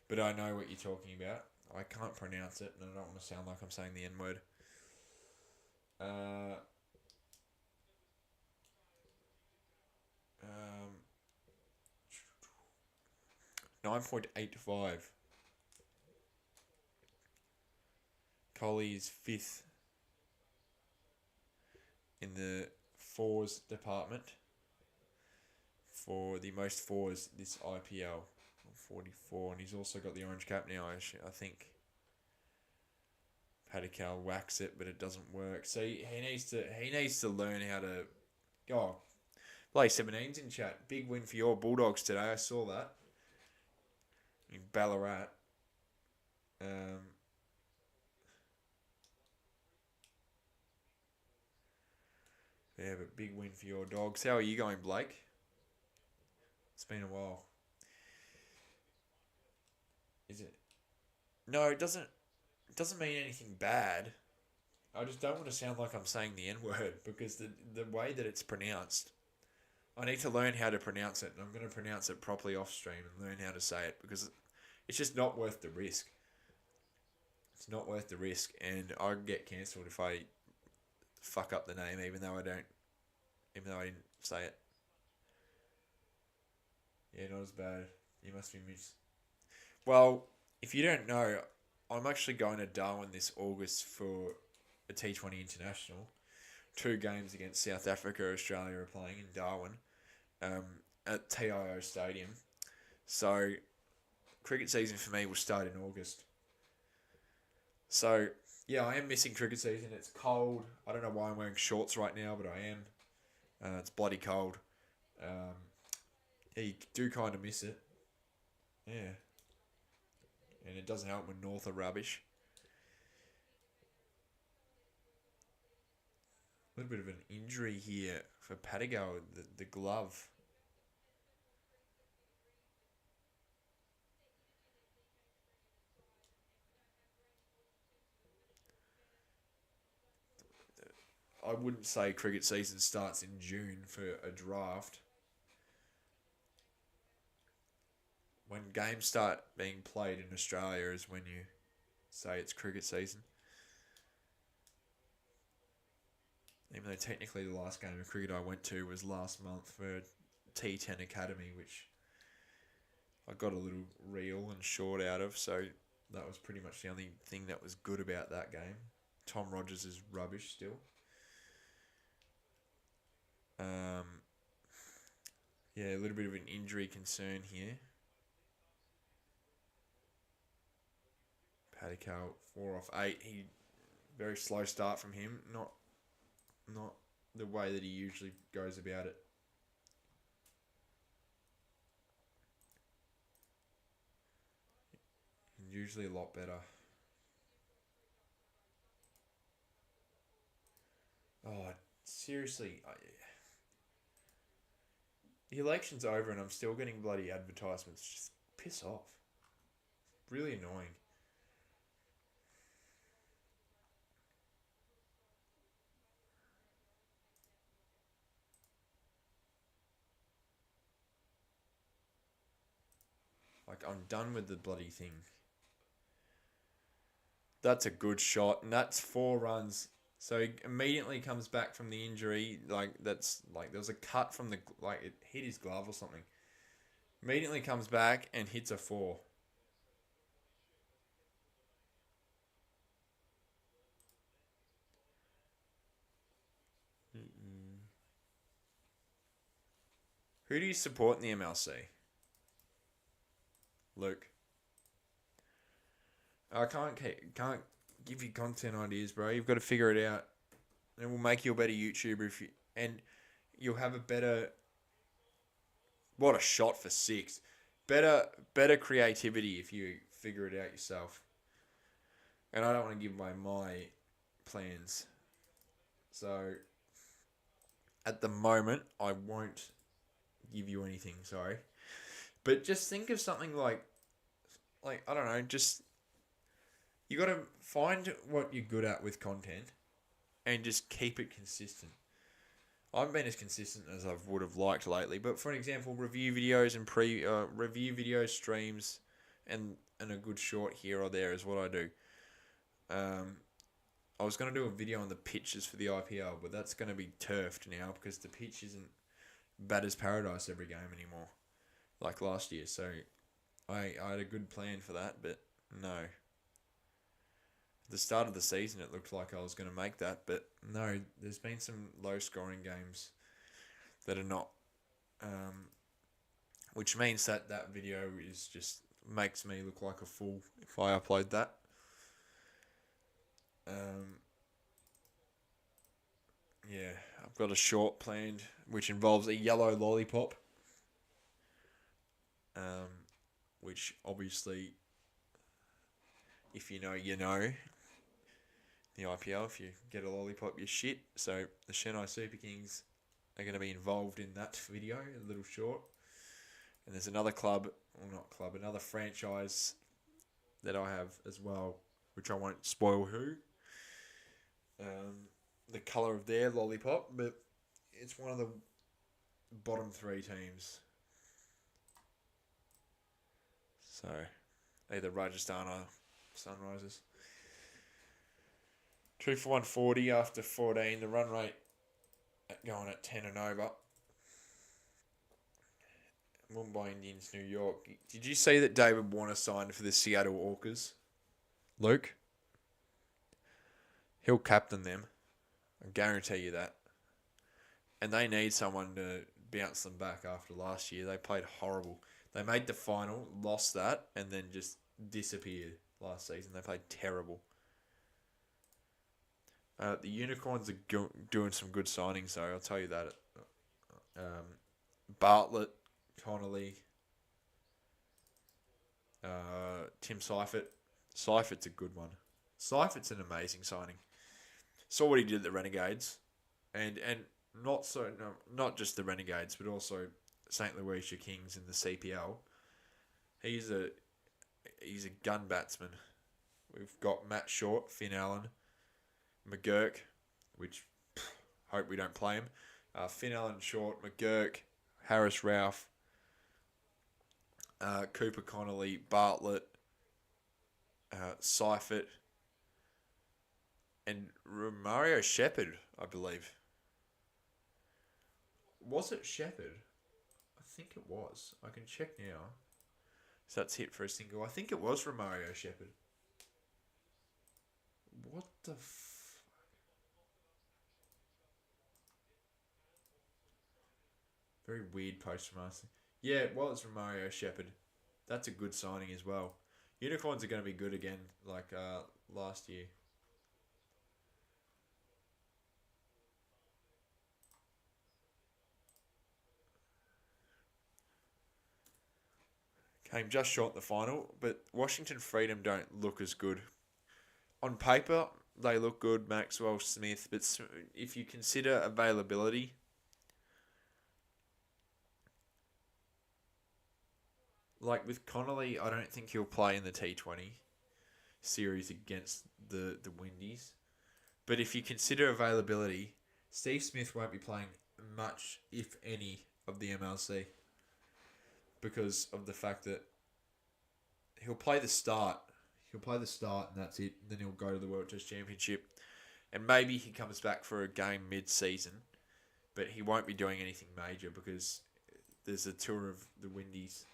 But I know what you're talking about. I can't pronounce it, and I don't want to sound like I'm saying the N word. Uh, um, 9.85. Colley's fifth in the fours department for the most fours this IPL. 44, and he's also got the orange cap now. I think Padikal whacks it, but it doesn't work. So he needs to learn how to. Oh, play 17's in chat. Big win for your Bulldogs today. I saw that in Ballarat. Yeah, but big win for your Dogs. How are you going, Blake? It's been a while. Is it? No, it doesn't. It doesn't mean anything bad. I just don't want to sound like I'm saying the N word because the way that it's pronounced, I need to learn how to pronounce it, and I'm going to pronounce it properly off stream and learn how to say it because it's just not worth the risk. It's not worth the risk, and I get cancelled if I fuck up the name, even though I didn't say it. Yeah, not as bad. You must be miss. Well, if you don't know, I'm actually going to Darwin this August for a T20 International. 2 games against South Africa, Australia are playing in Darwin at TIO Stadium. So, cricket season for me will start in August. So, yeah, I am missing cricket season. It's cold. I don't know why I'm wearing shorts right now, but I am. It's bloody cold. Yeah, you do kind of miss it. Yeah. And it doesn't help when North are rubbish. A little bit of an injury here for Padigo, the glove. I wouldn't say cricket season starts in June for a draft. when games start being played in Australia is when you say it's cricket season. Even though technically the last game of cricket I went to was last month for T10 Academy, which I got a little reel and short out of, so that was pretty much the only thing that was good about that game. Tom Rogers is rubbish still. Yeah, a little bit of an injury concern here. Paddy 4 off 8. Very slow start from him. Not the way that he usually goes about it. Usually a lot better. Oh, seriously. The election's over and I'm still getting bloody advertisements. Just piss off. Really annoying. Like, I'm done with the bloody thing. That's a good shot, and that's 4 runs. So he immediately comes back from the injury. That's like there was a cut from the it hit his glove or something. Immediately comes back and hits a 4. Who do you support in the MLC? Luke. I can't give you content ideas, bro. You've got to figure it out. And it will make you a better YouTuber and you'll have a better. What a shot for 6. Better creativity if you figure it out yourself. And I don't want to give away my plans. So at the moment, I won't give you anything, sorry. But just think of something like I don't know, just you got to find what you're good at with content and just keep it consistent. I haven't been as consistent as I would have liked lately, but for an example, review videos and review video streams and a good short here or there is what I do. I was going to do a video on the pitches for the IPL, but that's going to be turfed now because the pitch isn't batter's paradise every game anymore, like last year. So I had a good plan for that, but no. At the start of the season, it looked like I was going to make that, but no, there's been some low-scoring games that are not, which means that video is just makes me look like a fool if I upload that. Yeah, I've got a short planned, which involves a yellow lollipop, which obviously, if you know, you know. The IPL, if you get a lollipop, you're shit. So the Chennai Super Kings are going to be involved in that video, a little short. And there's another another franchise that I have as well, which I won't spoil who. The colour of their lollipop, but it's one of the bottom 3 teams. So either Rajasthan or Sunrisers. 2 for 140 after 14. The run rate going at 10 and over. Mumbai Indians, New York. Did you see that David Warner signed for the Seattle Orcas? Luke? He'll captain them. I guarantee you that. And they need someone to bounce them back after last year. They played horrible. They made the final, lost that, and then just disappeared last season. They played terrible. The Unicorns are doing some good signings, though. I'll tell you that. Bartlett, Connolly, Tim Seifert. Seifert's a good one. Seifert's an amazing signing. Saw what he did at the Renegades, and not just the Renegades, but also St. Lucia Kings in the CPL. He's a gun batsman. We've got Matt Short, Finn Allen, McGurk, which hope we don't play him. Finn Allen, Short, McGurk, Harris Ralph, Cooper Connolly, Bartlett, Seifert, and Mario Shepherd, I believe. Was it Shepherd? I think it was. I can check now. So that's hit for a single. I think it was Romario Shepherd. What the Very weird post from us. Yeah, it was Romario Shepherd. That's a good signing as well. Unicorns are going to be good again, like last year. Came just short in the final, but Washington Freedom don't look as good. On paper, they look good, Maxwell Smith, but if you consider availability, like with Connolly, I don't think he'll play in the T20 series against the Windies. But if you consider availability, Steve Smith won't be playing much, if any, of the MLC because of the fact that he'll play the start. He'll play the start and that's it. Then he'll go to the World Test Championship. And maybe he comes back for a game mid-season. But he won't be doing anything major because there's a tour of the Windies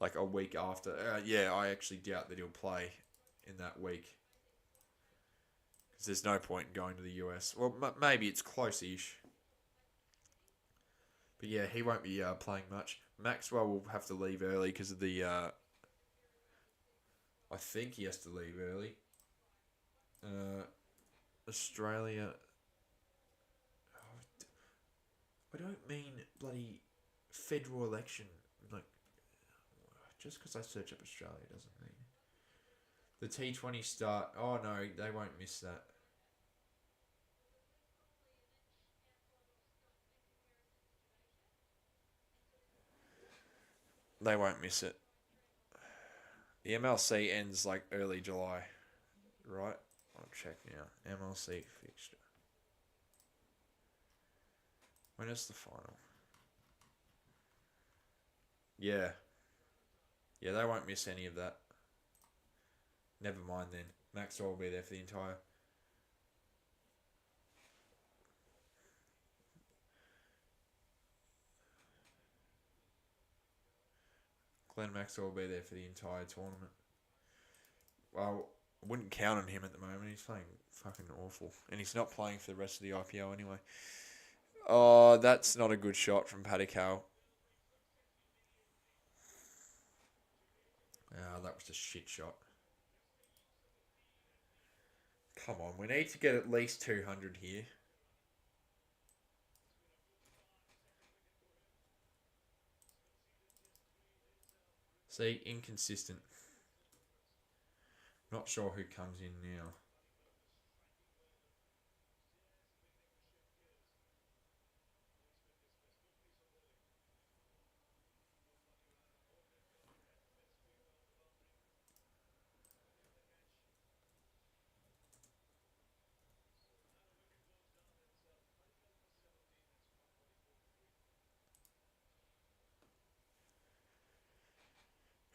like a week after. Yeah, I actually doubt that he'll play in that week. Because there's no point in going to the US. Well, maybe it's close-ish. But yeah, he won't be playing much. Maxwell will have to leave early because of the... I think he has to leave early. Australia... I don't mean bloody federal election. Like, just because I search up Australia doesn't mean... The T20 start... Oh no, they won't miss that. They won't miss it. The MLC ends like early July, right? I'll check now. MLC fixture. When is the final? Yeah. Yeah, they won't miss any of that. Never mind then. Maxwell will be there for the entire... Glenn Maxwell will be there for the entire tournament. Well, I wouldn't count on him at the moment. He's playing fucking awful. And he's not playing for the rest of the IPL anyway. Oh, that's not a good shot from Paddy Carroll. Ah, that was a shit shot. Come on, we need to get at least 200 here. See, inconsistent. Not sure who comes in now.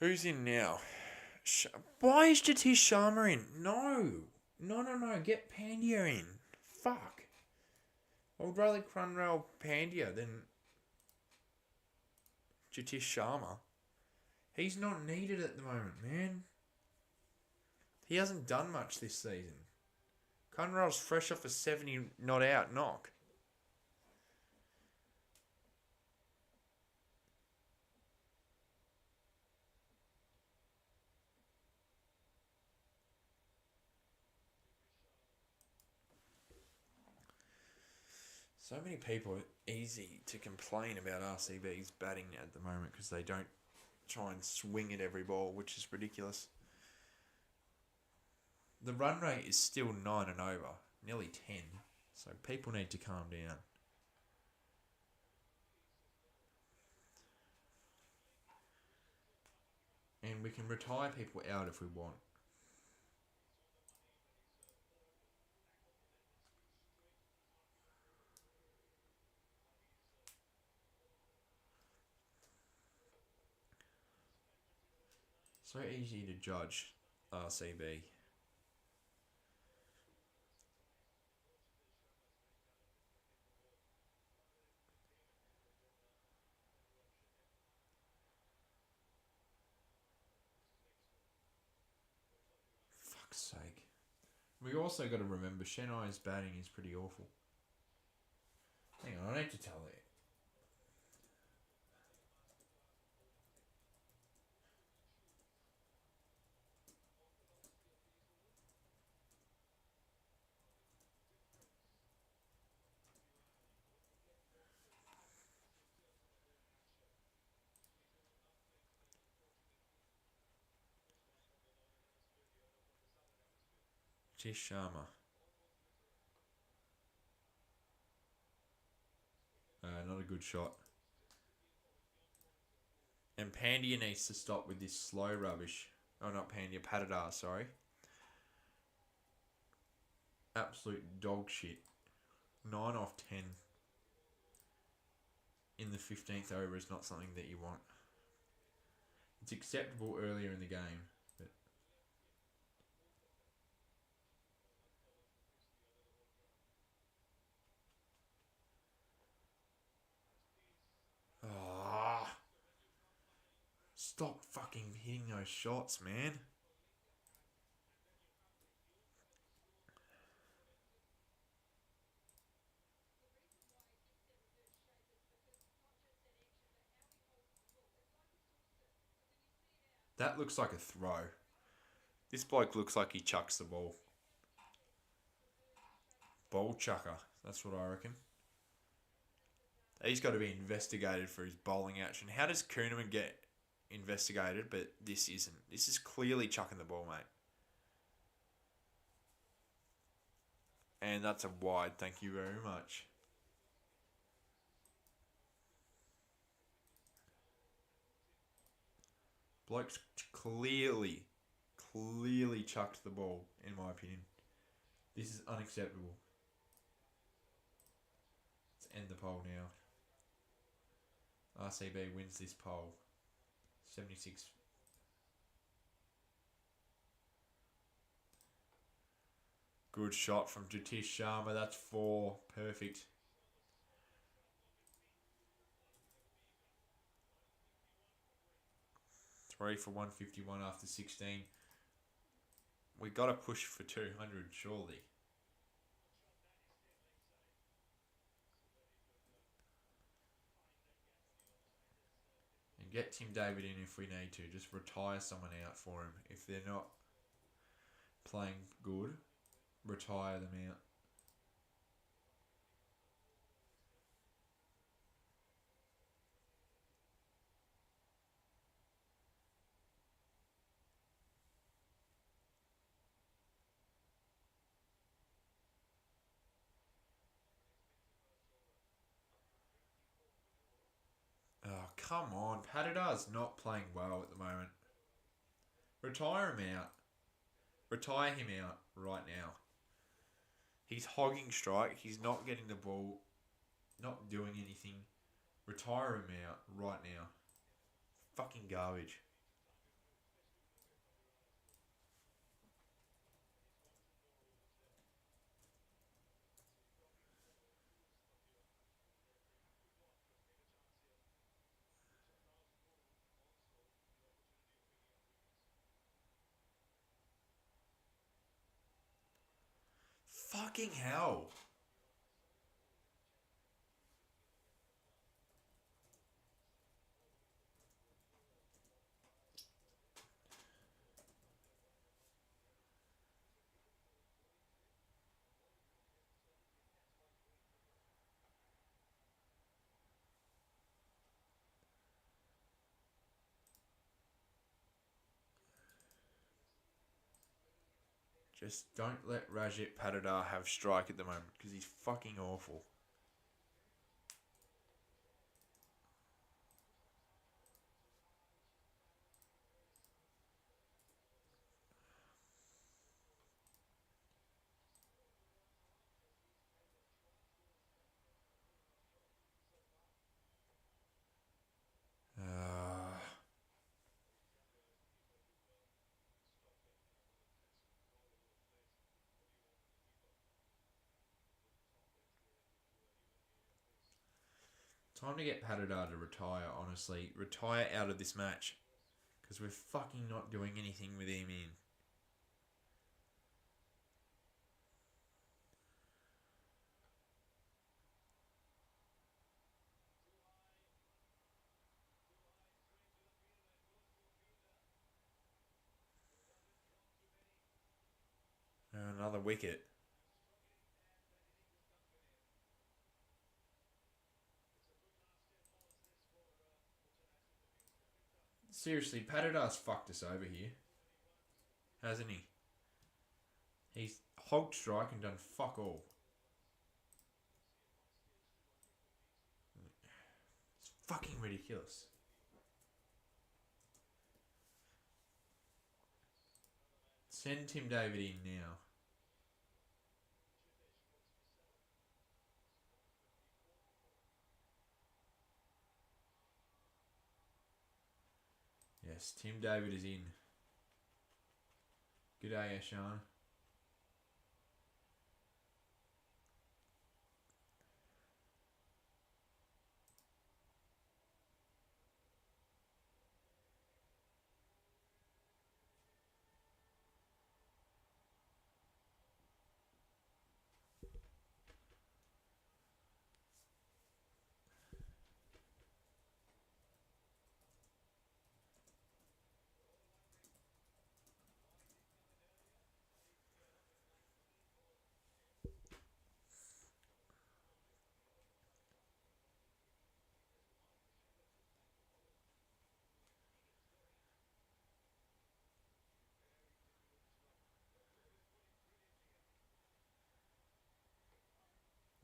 Who's in now? Why is Jatish Sharma in? No. No. Get Pandya in. Fuck. I would rather Crunrail Pandya than Jatish Sharma. He's not needed at the moment, man. He hasn't done much this season. Crunrail's fresh off a 70 not out knock. So many people are easy to complain about RCB's batting at the moment because they don't try and swing at every ball, which is ridiculous. The run rate is still 9 and over, nearly 10. So people need to calm down. And we can retire people out if we want. So easy to judge RCB. Fuck's sake. We also got to remember Chennai's batting is pretty awful. Hang on, I need to tell you. Tish Sharma. Not a good shot. And Pandya needs to stop with this slow rubbish. Oh, not Pandya, Patadar, sorry. Absolute dog shit. 9 off 10 in the 15th over is not something that you want. It's acceptable earlier in the game, but stop fucking hitting those shots, man. That looks like a throw. This bloke looks like he chucks the ball. Ball chucker. That's what I reckon. He's got to be investigated for his bowling action. How does Kuhneman get investigated, but this isn't? This is clearly chucking the ball, mate. And that's a wide. Thank you very much. Bloke's clearly chucked the ball, in my opinion. This is unacceptable. Let's end the poll now. RCB wins this poll. 76. Good shot from Jatish Sharma. That's 4. Perfect. Three for 151 after 16. We got to push for 200, surely. And get Tim David in if we need to. Just retire someone out for him. If they're not playing good, retire them out. Oh, come on. Patadar's not playing well at the moment. Retire him out. Retire him out right now. He's hogging strike. He's not getting the ball. Not doing anything. Retire him out right now. Fucking garbage. Fucking hell. Just don't let Rajat Patadar have strike at the moment because he's fucking awful. Time to get Patadar to retire, honestly. Retire out of this match. Because we're fucking not doing anything with him in. Another wicket. Seriously, Patadar's fucked us over here. Hasn't he? He's hogged strike and done fuck all. It's fucking ridiculous. Send Tim David in now. Yes, Tim David is in. Good day, Ashan.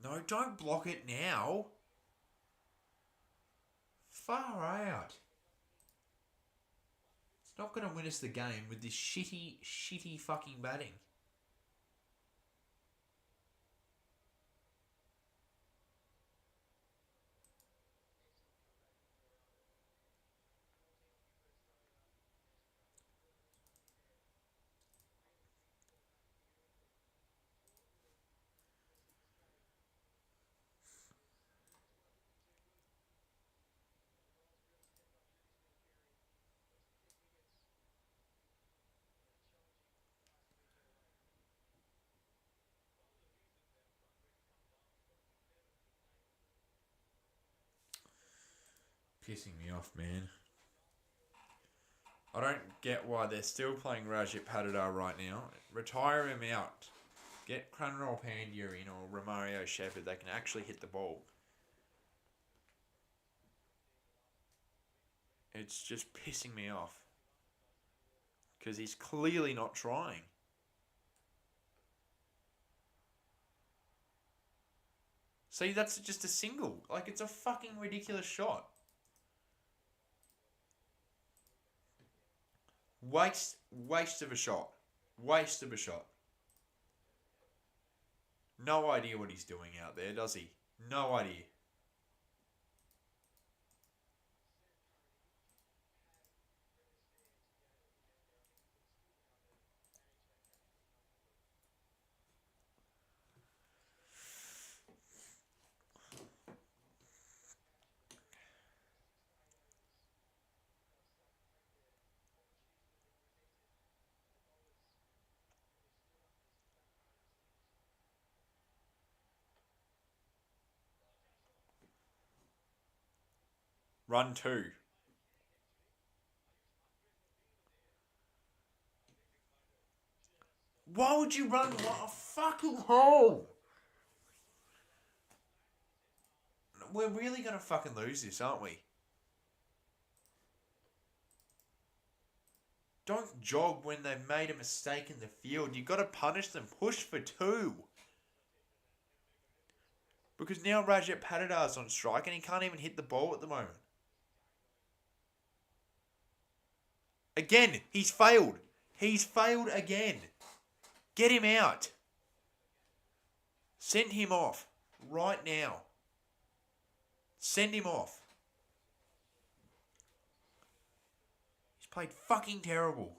No, don't block it now. Far out. It's not going to win us the game with this shitty fucking batting. Pissing me off, man. I don't get why they're still playing Rajat Patidar right now. Retire him out. Get Kranrol Pandya in or Romario Shepherd. They can actually hit the ball. It's just pissing me off. Because he's clearly not trying. See, that's just a single. Like, it's a fucking ridiculous shot. Waste of a shot. Waste of a shot. No idea what he's doing out there, does he? No idea. Run 2. Why would you run? What a fucking hole! We're really going to fucking lose this, aren't we? Don't jog when they've made a mistake in the field. You've got to punish them. Push for 2. Because now Rajat Patidar's on strike and he can't even hit the ball at the moment. Again, he's failed. He's failed again. Get him out. Send him off right now. Send him off. He's played fucking terrible.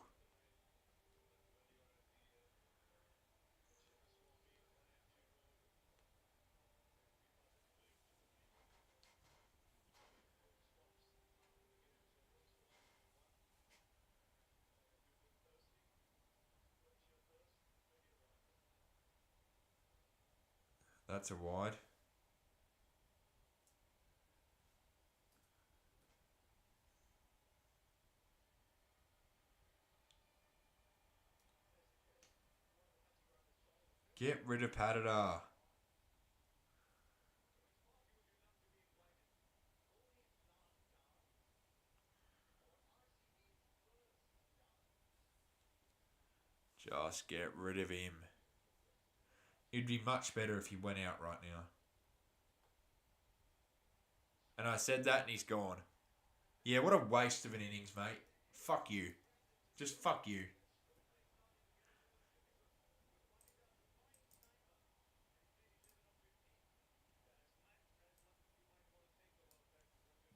That's a wide. Get rid of Patata. Just get rid of him. It'd be much better if he went out right now. And I said that and he's gone. Yeah, what a waste of an innings, mate. Fuck you. Just fuck you.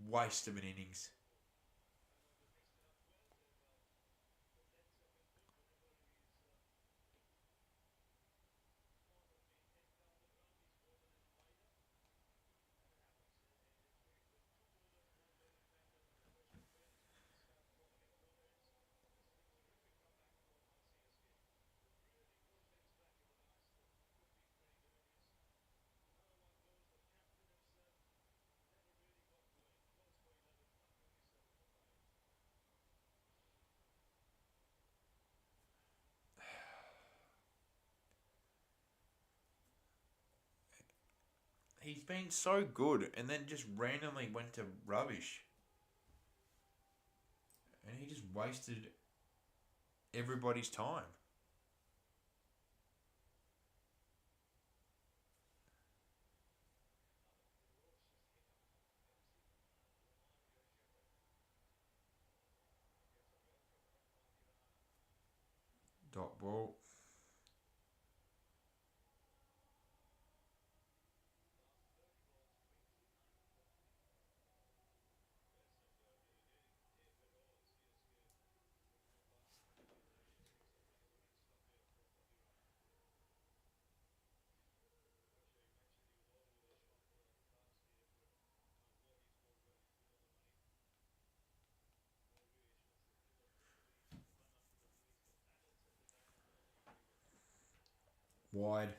Waste of an innings. He's been so good and then just randomly went to rubbish. And he just wasted everybody's time. Dot ball. Wide.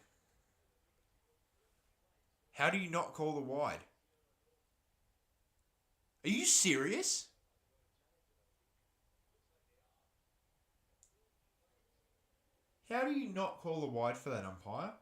How do you not call the wide? Are you serious? How do you not call the wide for that umpire?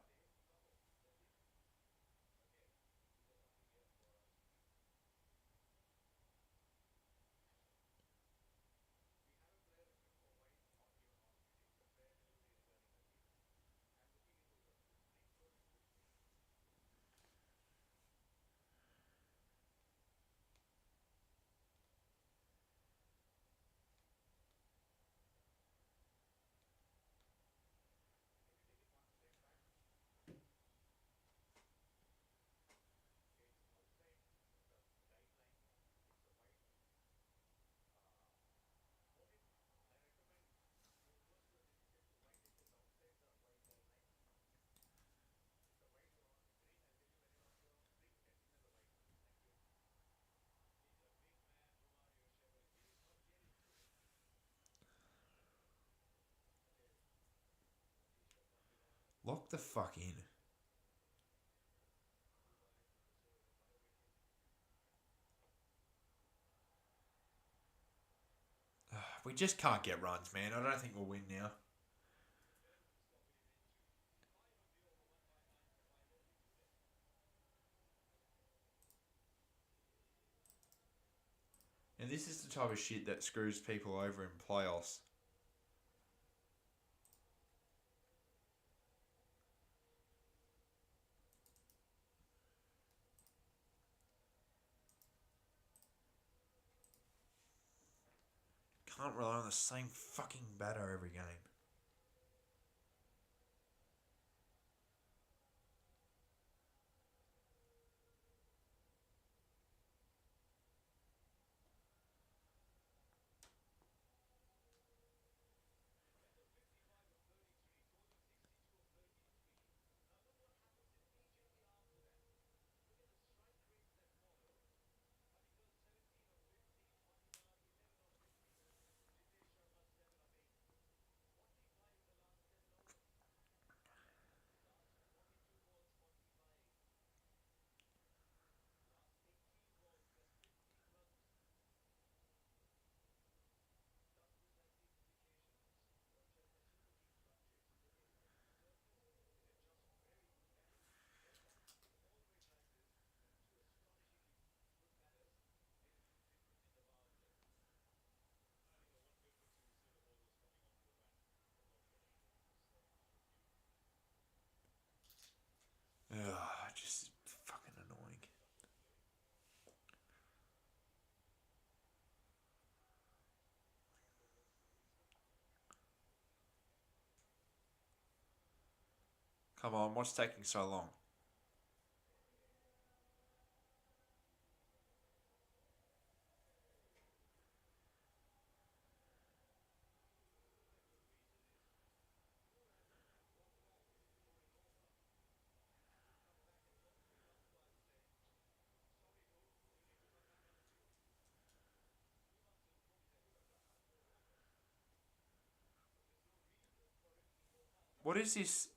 Lock the fuck in. We just can't get runs, man. I don't think we'll win now. And this is the type of shit that screws people over in playoffs. Can't rely on the same fucking batter every game. Come on, what's taking so long? What is this?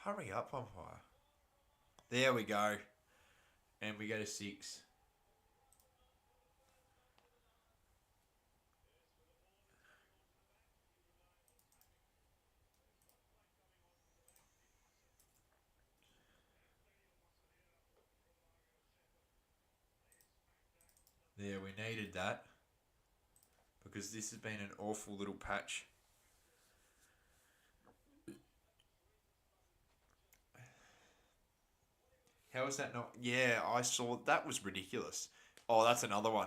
Hurry up, umpire. There we go. And we go to 6. There, we needed that. Because this has been an awful little patch. How is that not? Yeah, I saw. That was ridiculous. Oh, that's another one.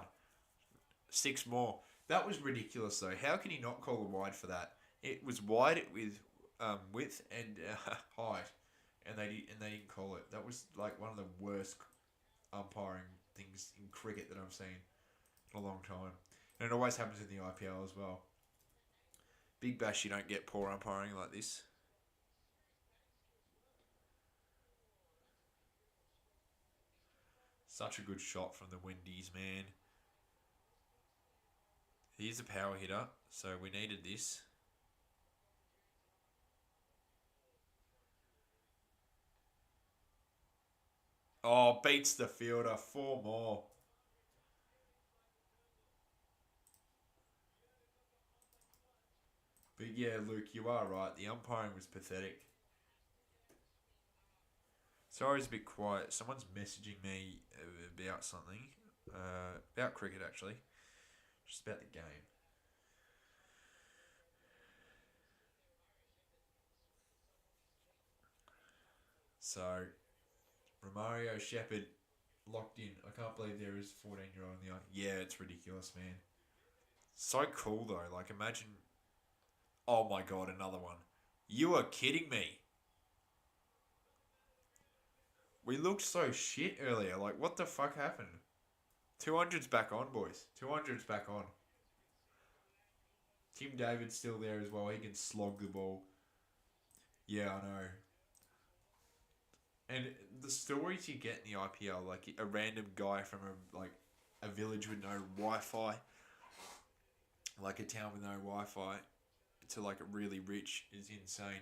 6 more. That was ridiculous, though. How can he not call a wide for that? It was wide with width and height, and they didn't call it. That was like one of the worst umpiring things in cricket that I've seen in a long time, and it always happens in the IPL as well. Big Bash, you don't get poor umpiring like this. Such a good shot from the Windies, man. He's a power hitter, so we needed this. Oh, beats the fielder. 4 more. But yeah, Luke, you are right. The umpiring was pathetic. Sorry, it's a bit quiet. Someone's messaging me about something. About cricket, actually. Just about the game. So, Romario Shepherd locked in. I can't believe there is a 14-year-old in the eye. Yeah, it's ridiculous, man. So cool, though. Like, imagine. Oh my god, another one. You are kidding me. We looked so shit earlier. Like, what the fuck happened? 200's back on, boys. 200's back on. Tim David's still there as well. He can slog the ball. Yeah, I know. And the stories you get in the IPL, like a random guy from a village with no Wi-Fi, like a town with no Wi-Fi, to like a really rich is insane.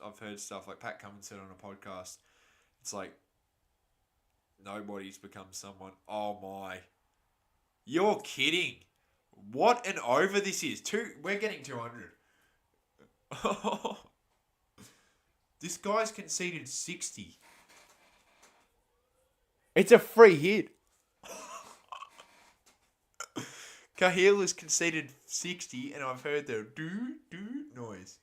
I've heard stuff like Pat Cummins said on a podcast. It's like nobody's become someone. Oh my, you're kidding! What an over this is. We're getting 200. This guy's conceded 60. It's a free hit. Cahill has conceded 60, and I've heard the do noise.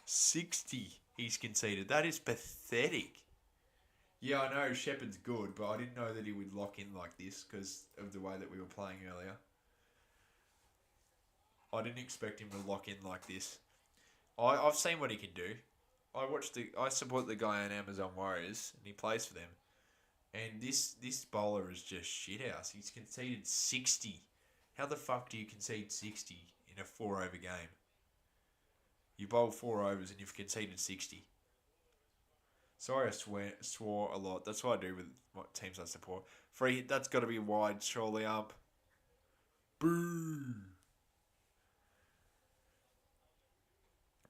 60 he's conceded. That is pathetic. Yeah, I know Shepard's good, but I didn't know that he would lock in like this because of the way that we were playing earlier. I didn't expect him to lock in like this. I've seen what he can do. I support the guy on Amazon Warriors, and he plays for them. And this bowler is just shit house. He's conceded 60. How the fuck do you concede 60 in a 4 over game? You bowl 4 overs and you've conceded 60. Sorry, I swore a lot. That's what I do with what teams I support. Free hit, that's got to be wide, surely up. Boo!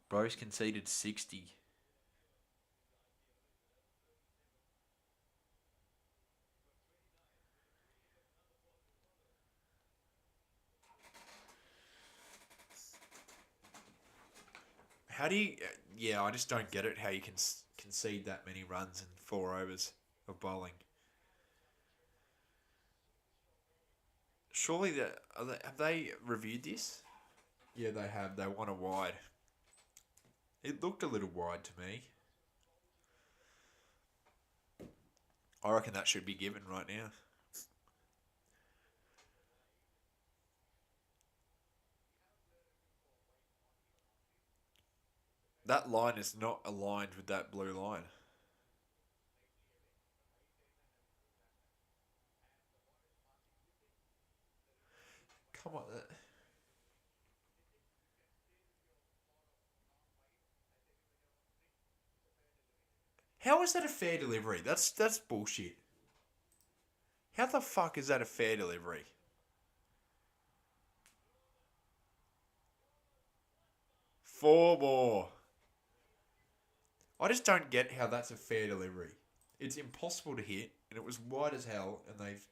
Bro's conceded 60. How do you... yeah, I just don't get it how you can concede that many runs in 4 overs of bowling. Surely have they reviewed this? Yeah, they have. They want a wide. It looked a little wide to me. I reckon that should be given right now. That line is not aligned with that blue line. Come on. How is that a fair delivery? That's bullshit. How the fuck is that a fair delivery? Four more. I just don't get how that's a fair delivery. It's impossible to hit, and it was wide as hell, and they've.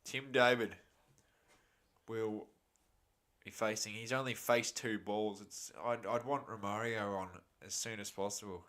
Tim David will be facing. He's only faced two balls. I'd want Romario on as soon as possible.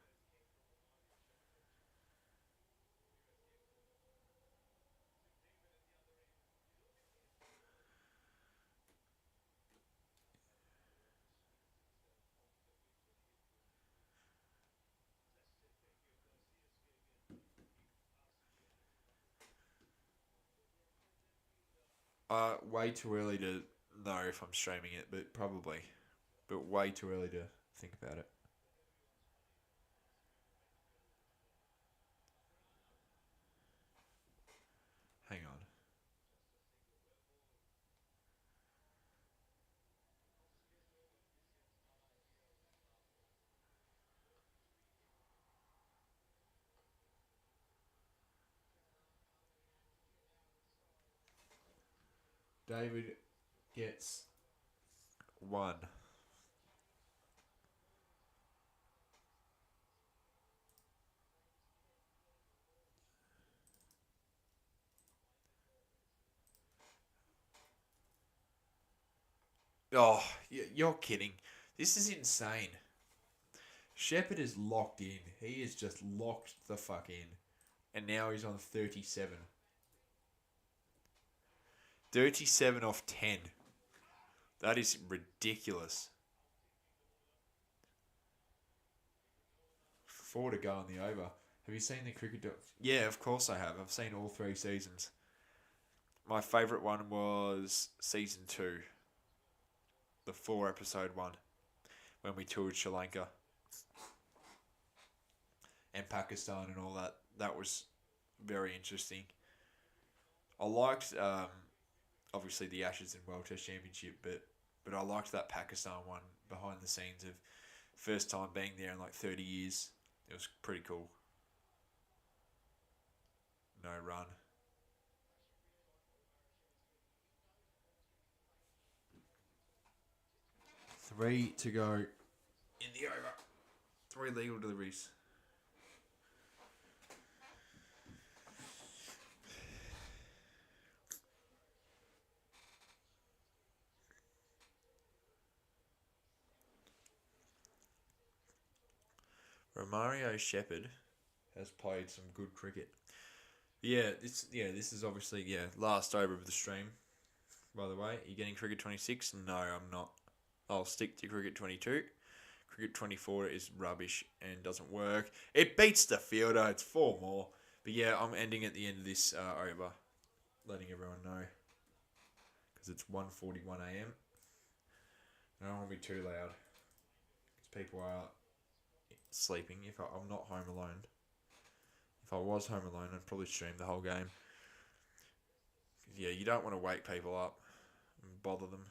Way too early to know if I'm streaming it, but probably. But way too early to think about it. Hang on. David gets one. Oh, you're kidding. This is insane. Shepherd is locked in. He is just locked the fuck in. And now he's on 37. 37 off 10. That is ridiculous. 4 to go on the over. Have you seen the cricket Yeah, of course I have. I've seen all 3 seasons. My favourite one was season 2. The 4 episode one. When we toured Sri Lanka. And Pakistan and all that. That was very interesting. I liked, obviously, the Ashes and World Test Championship, but I liked that Pakistan one behind the scenes of first time being there in like 30 years. It was pretty cool. No run. 3 to go in the over. 3 legal deliveries. Romario Shepherd has played some good cricket. This is obviously last over of the stream. By the way, are you getting cricket 26? No, I'm not. I'll stick to cricket 22. Cricket 24 is rubbish and doesn't work. It beats the fielder. It's 4 more. But yeah, I'm ending at the end of this over, letting everyone know because it's 1:41 a.m. I don't want to be too loud because people are sleeping. I'm not home alone. If I was home alone, I'd probably stream the whole game. Yeah, you don't want to wake people up and bother them.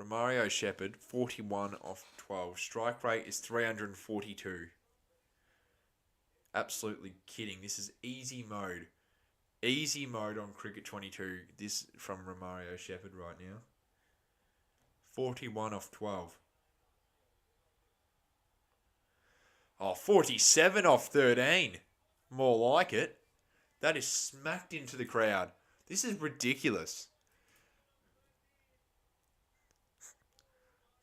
Romario Shepherd, 41 off 12. Strike rate is 342. Absolutely kidding. This is easy mode. Easy mode on Cricket 22. This from Romario Shepherd right now. 41 off 12. Oh, 47 off 13. More like it. That is smacked into the crowd. This is ridiculous.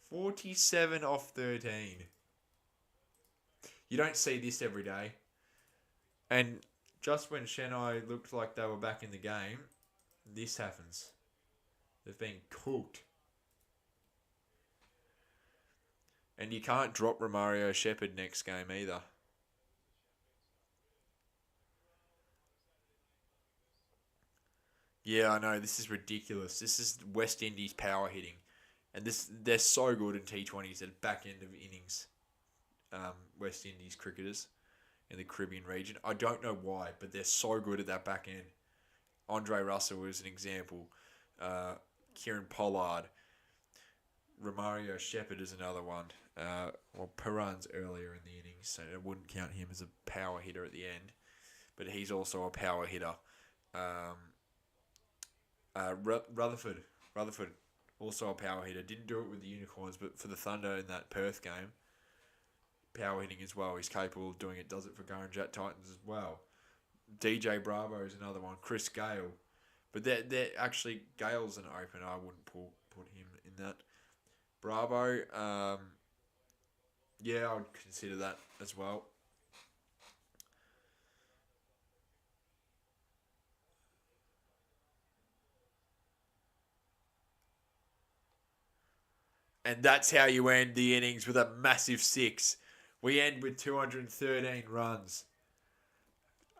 47 off 13. You don't see this every day. And just when Chennai looked like they were back in the game, this happens. They've been cooked. And you can't drop Romario Shepherd next game either. Yeah, I know. This is ridiculous. This is West Indies power hitting. And they're so good in T20s at back end of innings. West Indies cricketers in the Caribbean region. I don't know why, but they're so good at that back end. Andre Russell is an example. Kieran Pollard. Romario Shepherd is another one. Perun's earlier in the innings, so I wouldn't count him as a power hitter at the end. But he's also a power hitter. Rutherford, also a power hitter. Didn't do it with the Unicorns, but for the Thunder in that Perth game, power hitting as well. He's capable of doing it. Does it for Gurunjat Titans as well. DJ Bravo is another one. Chris Gale. But they're actually, Gale's an opener. I wouldn't put him in that. Bravo, yeah, I would consider that as well. And that's how you end the innings, with a massive 6. We end with 213 runs.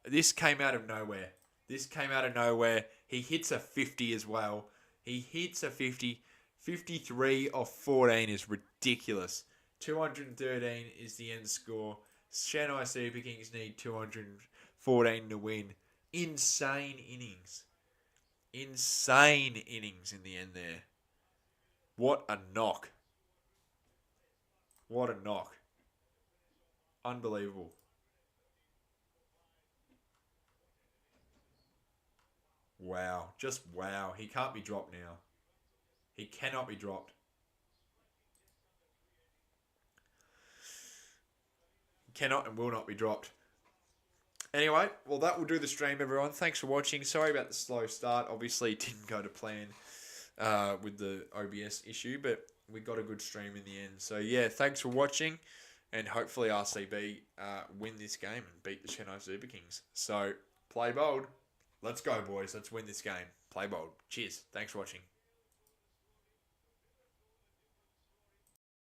This came out of nowhere. He hits a 50 as well. He hits a 50. 53 off 14 is ridiculous. 213 is the end score. Chennai Super Kings need 214 to win. Insane innings. Insane innings in the end there. What a knock. What a knock. Unbelievable. Wow. Just wow. He can't be dropped now. He cannot be dropped. Cannot and will not be dropped. Anyway, well, that will do the stream, everyone. Thanks for watching. Sorry about the slow start. Obviously, it didn't go to plan with the OBS issue, but we got a good stream in the end. So, yeah, thanks for watching, and hopefully RCB win this game and beat the Chennai Super Kings. So, play bold. Let's go, boys. Let's win this game. Play bold. Cheers. Thanks for watching.